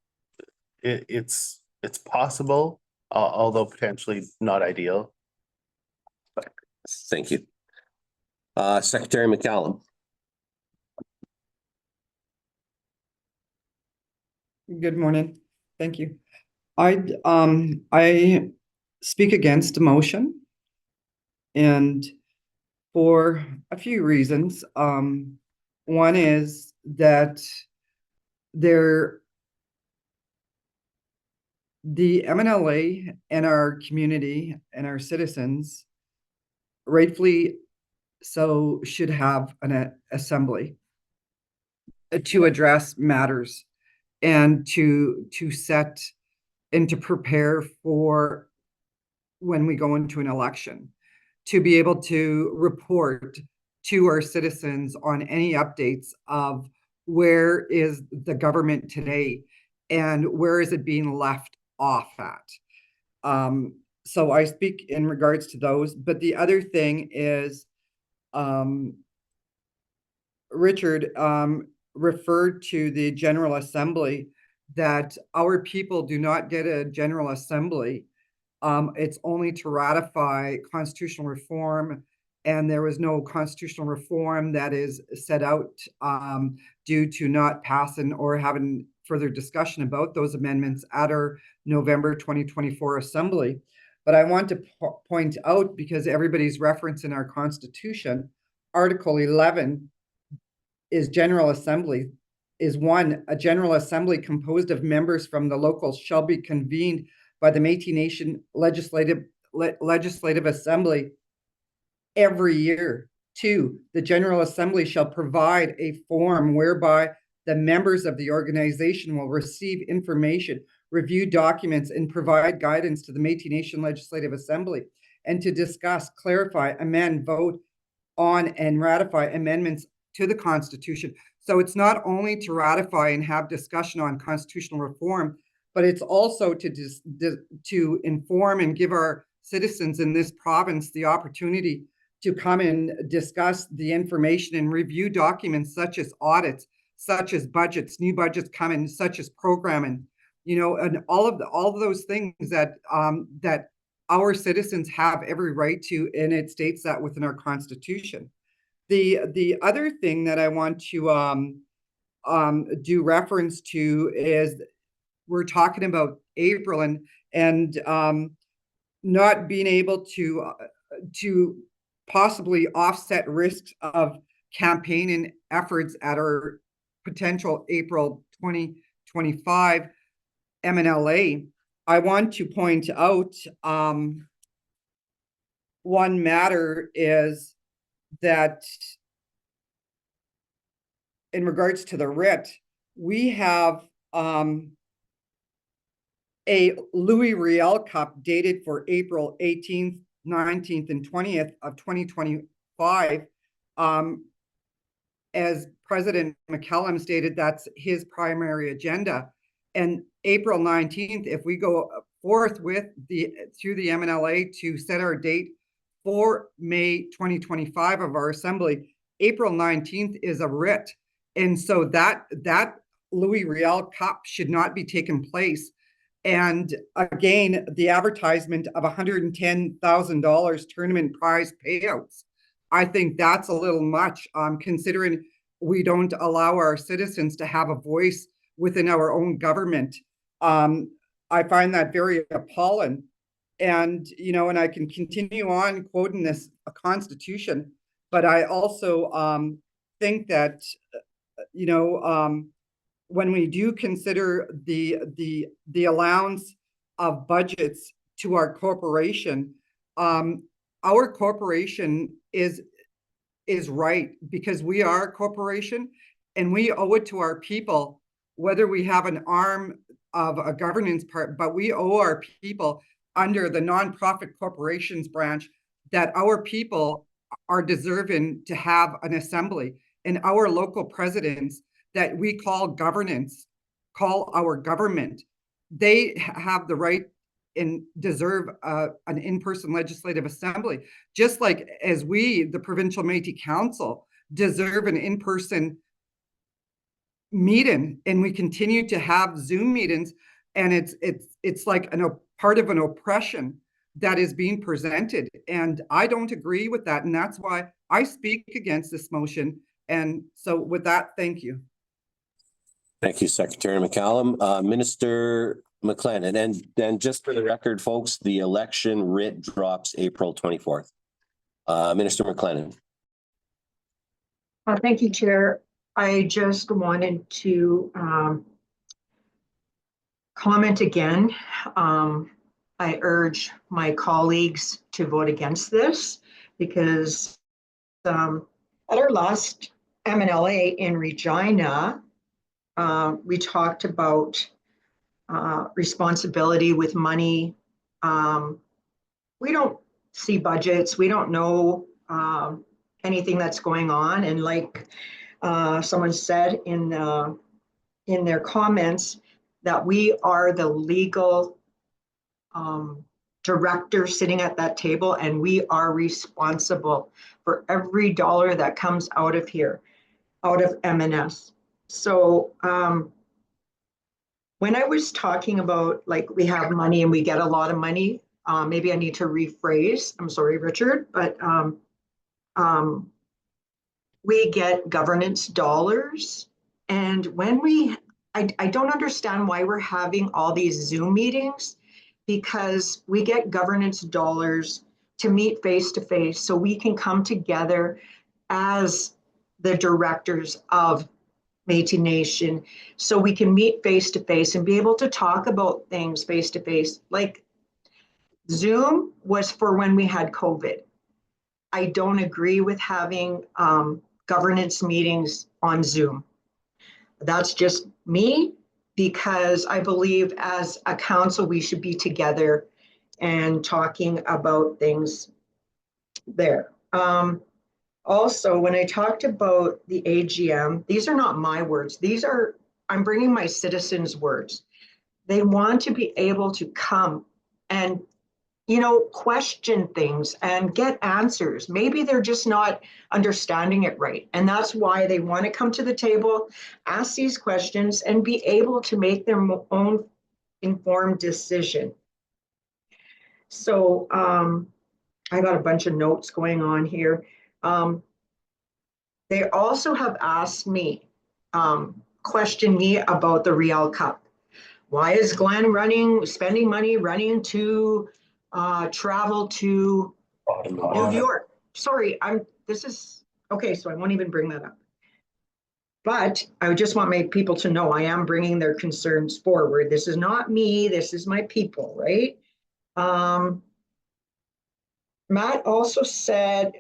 it's possible, although potentially not ideal. Thank you. Secretary McCallum. Good morning. Thank you. I speak against the motion, and for a few reasons. One is that the MNLA and our community and our citizens rightfully so should have an assembly to address matters and to set and to prepare for when we go into an election, to be able to report to our citizens on any updates of where is the government today and where is it being left off at. So I speak in regards to those, but the other thing is, Richard referred to the General Assembly, that our people do not get a General Assembly. It's only to ratify constitutional reform, and there was no constitutional reform that is set out due to not passing or having further discussion about those amendments at our November 2024 Assembly. But I want to point out, because everybody's referencing our Constitution, Article 11 is General Assembly, is one, a General Assembly composed of members from the locals shall be convened by the Métis Nation Legislative Assembly every year. 2, the General Assembly shall provide a form whereby the members of the organization will receive information, review documents, and provide guidance to the Métis Nation Legislative Assembly, and to discuss, clarify, amend, vote on, and ratify amendments to the Constitution. So it's not only to ratify and have discussion on constitutional reform, but it's also to inform and give our citizens in this province the opportunity to come and discuss the information and review documents such as audits, such as budgets, new budgets coming, such as programming, and all of those things that that our citizens have every right to, and it states that within our Constitution. The other thing that I want to do reference to is, we're talking about April and not being able to possibly offset risks of campaigning efforts at our potential April 2025 MNLA. I want to point out one matter is that in regards to the writ, we have a Louis Riel Cup dated for April 18th, 19th, and 20th of 2025, as President McCallum stated, that's his primary agenda. And April 19th, if we go forth with through the MNLA to set our date for May 2025 of our assembly, April 19th is a writ. And so that Louis Riel Cup should not be taking place. And again, the advertisement of $110,000 tournament prize payouts, I think that's a little much, considering we don't allow our citizens to have a voice within our own government. I find that very appalling. And, you know, and I can continue on quoting this Constitution, but I also think that, you know, when we do consider the allowance of budgets to our corporation is right, because we are a corporation and we owe it to our people, whether we have an arm of a governance part, but we owe our people under the nonprofit corporations branch that our people are deserving to have an assembly, and our local presidents that we call our government, they have the right and deserve an in-person legislative assembly, just like as we, the Provincial Métis Council, deserve an in-person meeting, and we continue to have Zoom meetings, and it's like a part of an oppression that is being presented, and I don't agree with that, and that's why I speak against this motion. And so with that, thank you. Thank you, Secretary McCallum. Minister McLennan, and then just for the record, folks, the election writ drops April 24th. Minister McLennan. Thank you, Chair. I just wanted to comment again. I urge my colleagues to vote against this, because at our last MNLA in Regina, we talked about responsibility with money. We don't see budgets. We don't know anything that's going on. And like someone said in their comments, that we are the legal director sitting at that table, and we are responsible for every dollar that comes out of here, out of MNS. So when I was talking about, like, we have money and we get a lot of money, maybe I need to rephrase. I'm sorry, Richard, but we get governance dollars. And when I don't understand why we're having all these Zoom meetings, because we get governance dollars to meet face to face, so we can come together as the directors of Métis Nation, so we can meet face to face and be able to talk about things face to face. Like, Zoom was for when we had COVID. I don't agree with having governance meetings on Zoom. That's just me, because I believe as a council, we should be together and talking about things there. Also, when I talked about the AGM, these are not my words. I'm bringing my citizens' words. They want to be able to come and, you know, question things and get answers. Maybe they're just not understanding it right. And that's why they want to come to the table, ask these questions, and be able to make their own informed decision. So I got a bunch of notes going on here. They also have asked me, questioned me about the Riel Cup. Why is Glenn spending money running to travel to New York? Sorry, okay, so I won't even bring that up. But I just want my people to know I am bringing their concerns forward. This is not me, this is my people, right? Matt also said,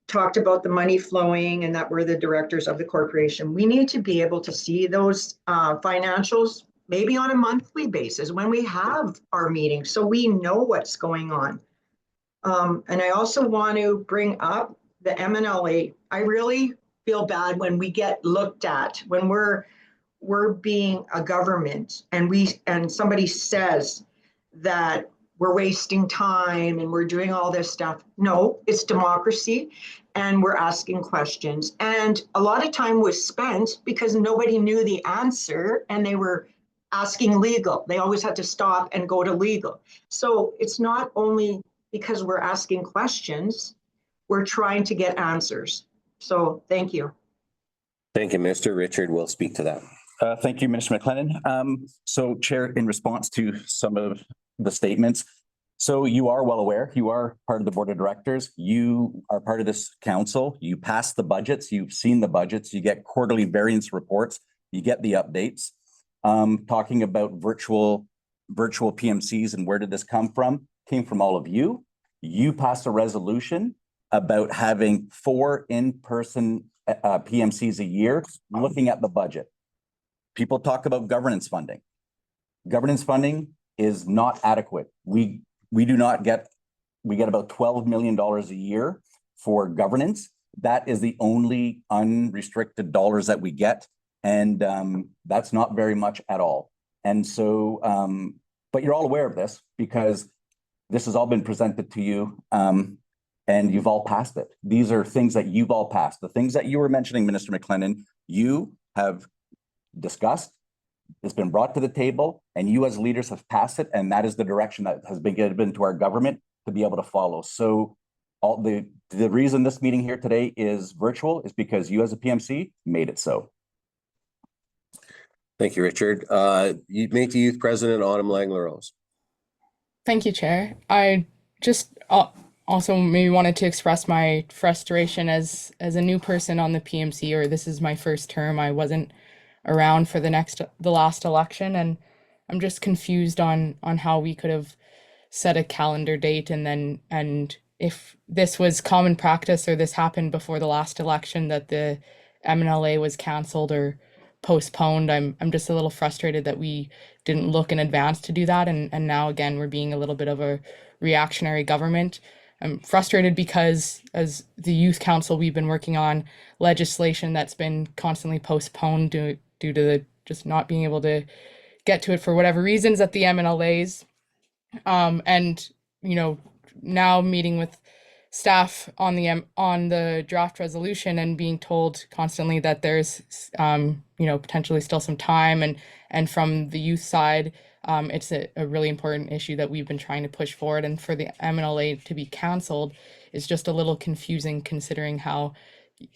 talked about the money flowing and that we're the directors of the corporation. We need to be able to see those financials maybe on a monthly basis when we have our meetings, so we know what's going on. And I also want to bring up the MNLA. I really feel bad when we get looked at, when we're being a government and somebody says that we're wasting time and we're doing all this stuff. No, it's democracy and we're asking questions. And a lot of time was spent because nobody knew the answer and they were asking legal. They always had to stop and go to legal. So it's not only because we're asking questions, we're trying to get answers. So thank you. Thank you, Mr. Richard will speak to that. Thank you, Minister McLennan. So Chair, in response to some of the statements, so you are well aware, you are part of the board of directors, you are part of this council, you pass the budgets, you've seen the budgets, you get quarterly variance reports, you get the updates. Talking about virtual PMCs and where did this come from? Came from all of you. You passed a resolution about having 4 in-person PMCs a year, looking at the budget. People talk about governance funding. Governance funding is not adequate. We get about $12 million a year for governance. That is the only unrestricted dollars that we get. And that's not very much at all. And so, but you're all aware of this because this has all been presented to you and you've all passed it. These are things that you've all passed. The things that you were mentioning, Minister McLennan, you have discussed, it's been brought to the table, and you as leaders have passed it, and that is the direction that has been given to our government to be able to follow. So all the reason this meeting here today is virtual is because you as a PMC made it so. Thank you, Richard. Métis Youth President Autumn Langler-Rose. Thank you, Chair. I just also maybe wanted to express my frustration as a new person on the PMC, or this is my first term. I wasn't around for the last election, and I'm just confused on how we could have set a calendar date and if this was common practice or this happened before the last election that the MNLA was canceled or postponed. I'm just a little frustrated that we didn't look in advance to do that, and now again we're being a little bit of a reactionary government. I'm frustrated because as the youth council we've been working on legislation that's been constantly postponed due to the just not being able to get to it for whatever reasons at the MNLAs. And now meeting with staff on the draft resolution and being told constantly that there's potentially still some time, and from the youth side, it's a really important issue that we've been trying to push forward, and for the MNLA to be canceled is just a little confusing considering how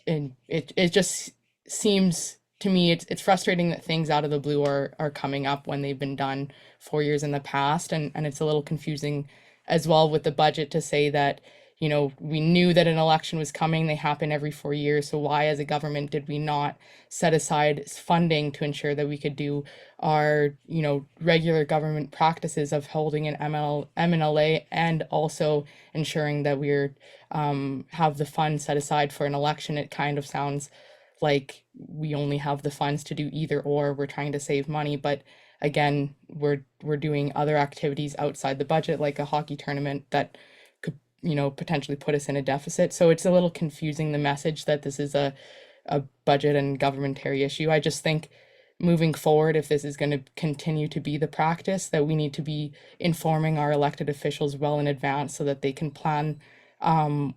it just seems to me it's frustrating that things out of the blue are coming up when they've been done 4 years in the past, and it's a little confusing as well with the budget to say that we knew that an election was coming. They happen every 4 years. So why, as a government, did we not set aside funding to ensure that we could do our, regular government practices of holding an MNLA and also ensuring that we're have the funds set aside for an election? It kind of sounds like we only have the funds to do either or. We're trying to save money, but again, we're doing other activities outside the budget, like a hockey tournament that could potentially put us in a deficit. So it's a little confusing, the message that this is a budget and governmentary issue. I just think moving forward, if this is going to continue to be the practice, that we need to be informing our elected officials well in advance so that they can plan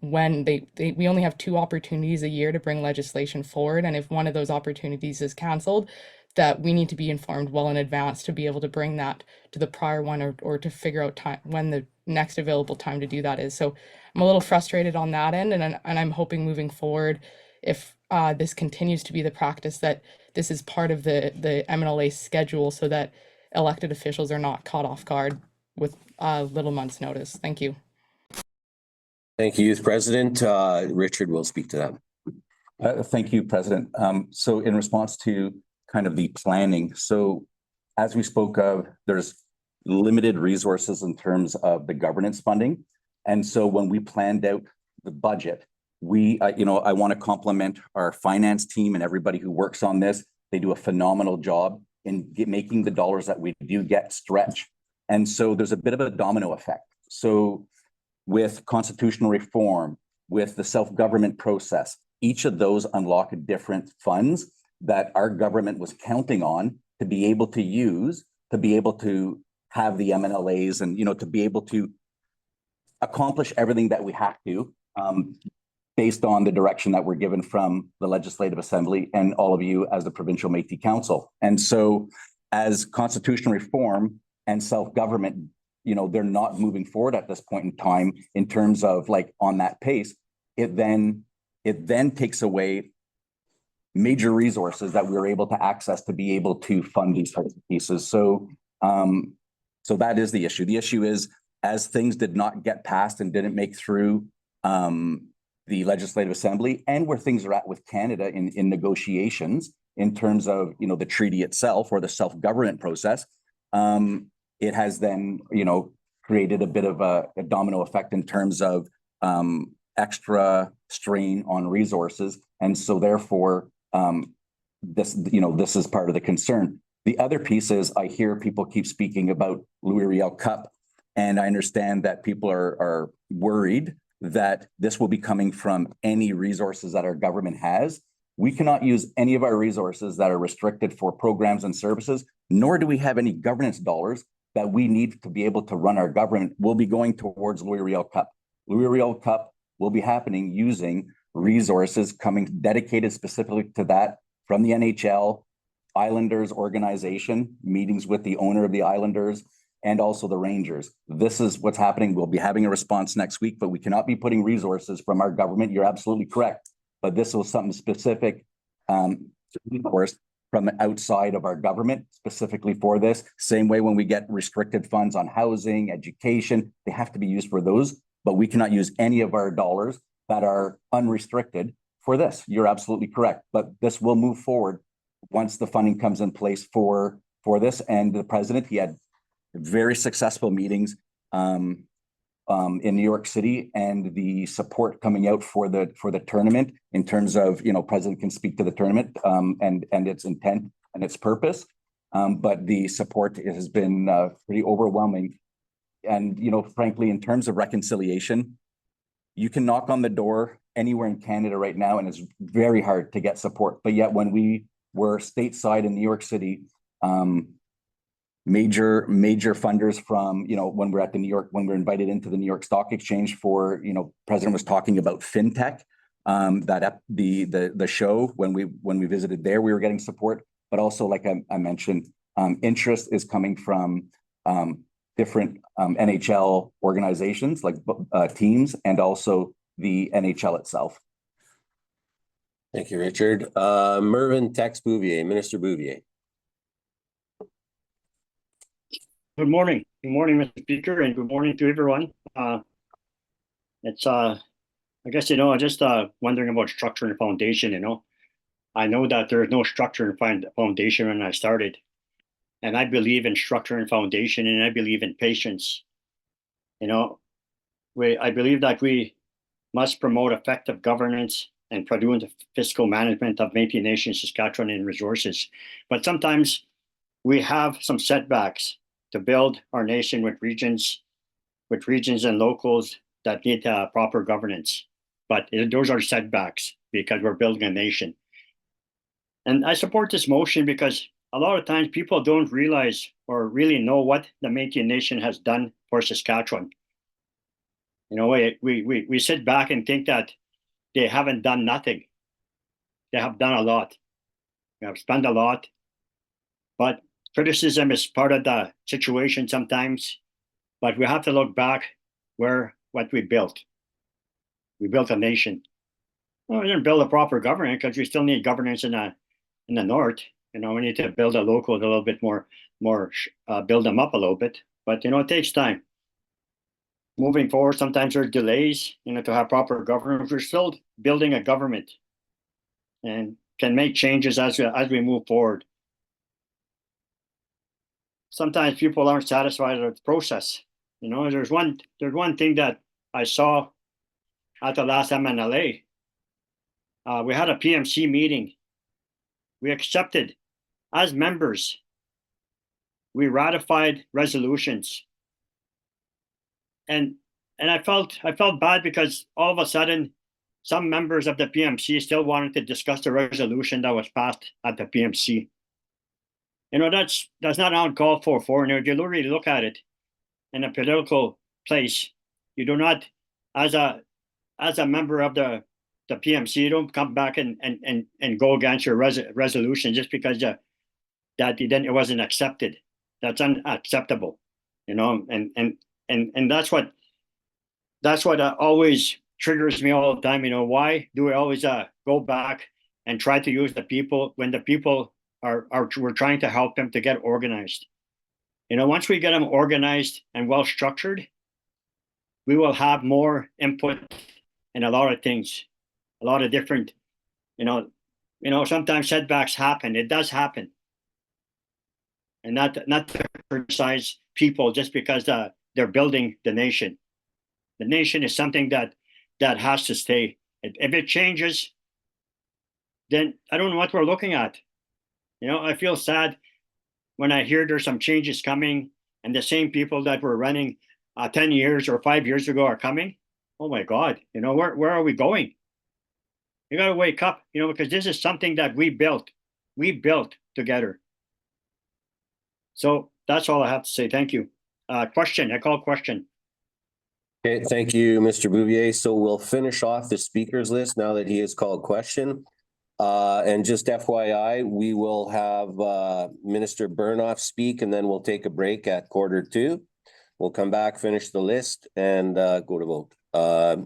when we only have 2 opportunities a year to bring legislation forward, and if one of those opportunities is canceled, that we need to be informed well in advance to be able to bring that to the prior one or to figure out time when the next available time to do that is. So I'm a little frustrated on that end, and I'm hoping moving forward, if this continues to be the practice, that this is part of the MNLA schedule so that elected officials are not caught off guard with little months' notice. Thank you. Thank you, Youth President. Richard will speak to that. Thank you, President. So in response to kind of the planning, so as we spoke of, there's limited resources in terms of the governance funding. And so when we planned out the budget, I want to compliment our finance team and everybody who works on this. They do a phenomenal job in making the dollars that we do get stretch. And so there's a bit of a domino effect. So with constitutional reform, with the self-government process, each of those unlock different funds that our government was counting on to be able to use, to be able to have the MNLAs and, you know, to be able to accomplish everything that we have to, based on the direction that we're given from the Legislative Assembly and all of you as the Provincial Métis Council. And so as constitutional reform and self-government, you know, they're not moving forward at this point in time in terms of like on that pace, it then takes away major resources that we were able to access to be able to fund these types of pieces. So, so that is the issue. The issue is, as things did not get passed and didn't make through the Legislative Assembly, and where things are at with Canada in negotiations in terms of, you know, the treaty itself or the self-government process, it has then, you know, created a bit of a domino effect in terms of extra strain on resources. And so therefore, this, you know, this is part of the concern. The other piece is, I hear people keep speaking about Louis Riel Cup, and I understand that people are worried that this will be coming from any resources that our government has. We cannot use any of our resources that are restricted for programs and services, nor do we have any governance dollars that we need to be able to run our government. Will be going towards Louis Riel Cup. Louis Riel Cup will be happening using resources coming dedicated specifically to that from the NHL, Islanders organization, meetings with the owner of the Islanders, and also the Rangers. This is what's happening. We'll be having a response next week, but we cannot be putting resources from our government. You're absolutely correct. But this was something specific, of course, from outside of our government, specifically for this. Same way when we get restricted funds on housing, education, they have to be used for those, but we cannot use any of our dollars that are unrestricted for this. You're absolutely correct. But this will move forward once the funding comes in place for this. And the president, he had very successful meetings in New York City, and the support coming out for the tournament in terms of, you know, president can speak to the tournament and its intent and its purpose. But the support has been pretty overwhelming. And, you know, frankly, in terms of reconciliation, you can knock on the door anywhere in Canada right now, and it's very hard to get support. But yet when we were stateside in New York City, major funders from, you know, when we're at the New York, when we're invited into the New York Stock Exchange for, you know, president was talking about fintech, that the show, when we visited there, we were getting support, but also, like I mentioned, interest is coming from different NHL organizations like teams, and also the NHL itself. Thank you, Richard. Mervyn Tex Bouvier, Minister Bouvier. Good morning. Good morning, Mr. Speaker, and good morning to everyone. It's I guess, you know, I'm just wondering about structure and foundation, you know. I know that there's no structure and foundation when I started. And I believe in structure and foundation, and I believe in patience. You know, I believe that we must promote effective governance and prudent fiscal management of Métis Nation, Saskatchewan, and resources. But sometimes we have some setbacks to build our nation with regions and locals that need proper governance. But those are setbacks because we're building a nation. And I support this motion because a lot of times people don't realize or really know what the Métis Nation has done for Saskatchewan. You know, we sit back and think that they haven't done nothing. They have done a lot. They have spent a lot. But criticism is part of the situation sometimes. But we have to look back what we built. We built a nation. Well, we didn't build a proper government because we still need governance in the north. You know, we need to build the locals a little bit more, build them up a little bit. But, you know, it takes time. Moving forward, sometimes there's delays, you know, to have proper government. We're still building a government and can make changes as we move forward. Sometimes people aren't satisfied with the process. You know, there's one thing that I saw at the last MNLA. We had a PMC meeting. We accepted, as members, we ratified resolutions. And I felt bad because all of a sudden some members of the PMC still wanted to discuss the resolution that was passed at the PMC. You know, that's not uncalled for. And if you really look at it in a political place, you do not, as a member of the PMC, you don't come back and go against your resolution just because it wasn't accepted. That's unacceptable, you know, and that's what always triggers me all the time. You know, why do we always go back and try to use the people when the people we're trying to help them to get organized? You know, once we get them organized and well structured, we will have more input in a lot of things, a lot of different, you know, sometimes setbacks happen. It does happen. And not to criticize people just because they're building the nation. The nation is something that has to stay. If it changes, then I don't know what we're looking at. You know, I feel sad when I hear there's some changes coming and the same people that were running 10 years or 5 years ago are coming. Oh my God, you know, where are we going? You got to wake up, you know, because this is something that we built together. So that's all I have to say. Thank you. Question, I call question. Okay, thank you, Mr. Bouvier. So we'll finish off the speakers list now that he has called question. And just FYI, we will have Minister Burnoff speak, and then we'll take a break at 1:45. We'll come back, finish the list, and go to vote.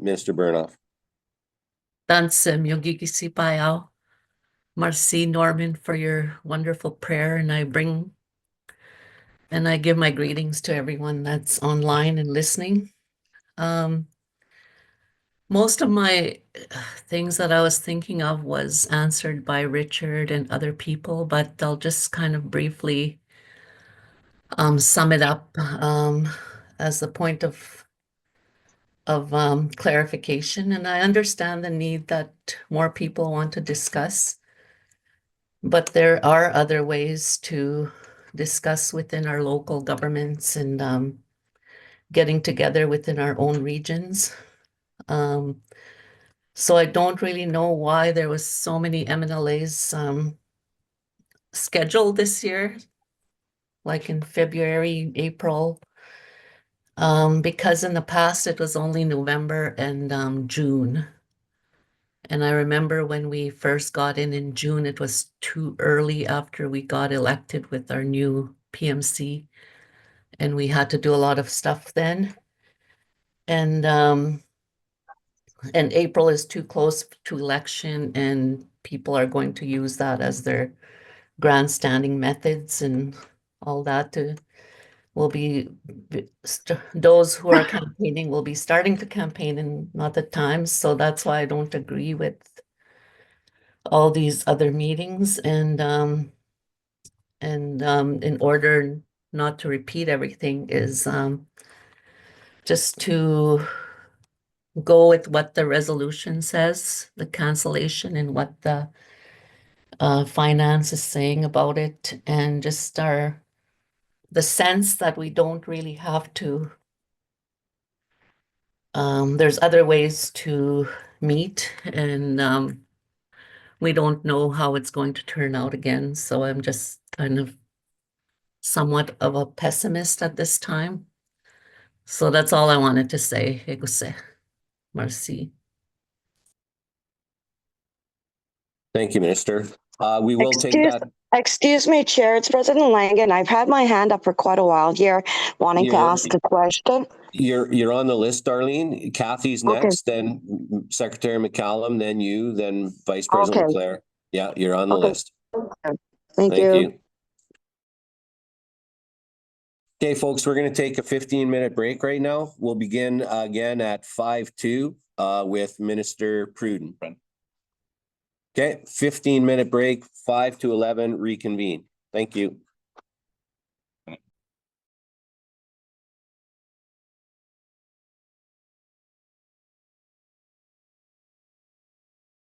Minister Burnoff. Tansem Yogigisi Payao. Merci, Norman, for your wonderful prayer, and I give my greetings to everyone that's online and listening. Most of my things that I was thinking of was answered by Richard and other people, but I'll just kind of briefly sum it up as the point of clarification. And I understand the need that more people want to discuss, but there are other ways to discuss within our local governments and getting together within our own regions. So I don't really know why there was so many MNLAs scheduled this year, like in February, April, because in the past it was only November and June. And I remember when we first got in June, it was too early after we got elected with our new PMC, and we had to do a lot of stuff then. And April is too close to election, and people are going to use that as their grandstanding methods and all that those who are campaigning will be starting to campaign in not the times. So that's why I don't agree with all these other meetings, and in order not to repeat everything is just to go with what the resolution says, the cancellation, and what the finance is saying about it, and just the sense that we don't really have to. There's other ways to meet, and we don't know how it's going to turn out again. So I'm just kind of somewhat of a pessimist at this time. So that's all I wanted to say. Merci. Thank you, Minister. We will take that. Excuse me, Chair. It's President Langen. I've had my hand up for quite a while here, wanting to ask a question. You're on the list, Darlene. Kathy's next, then Secretary McCallum, then you, then Vice President Claire. Yeah, you're on the list. Thank you. Okay, folks, we're going to take a 15-minute break right now. We'll begin again at 5:02 with Minister Pruden. Okay, 15-minute break, 5 to 11, reconvene. Thank you.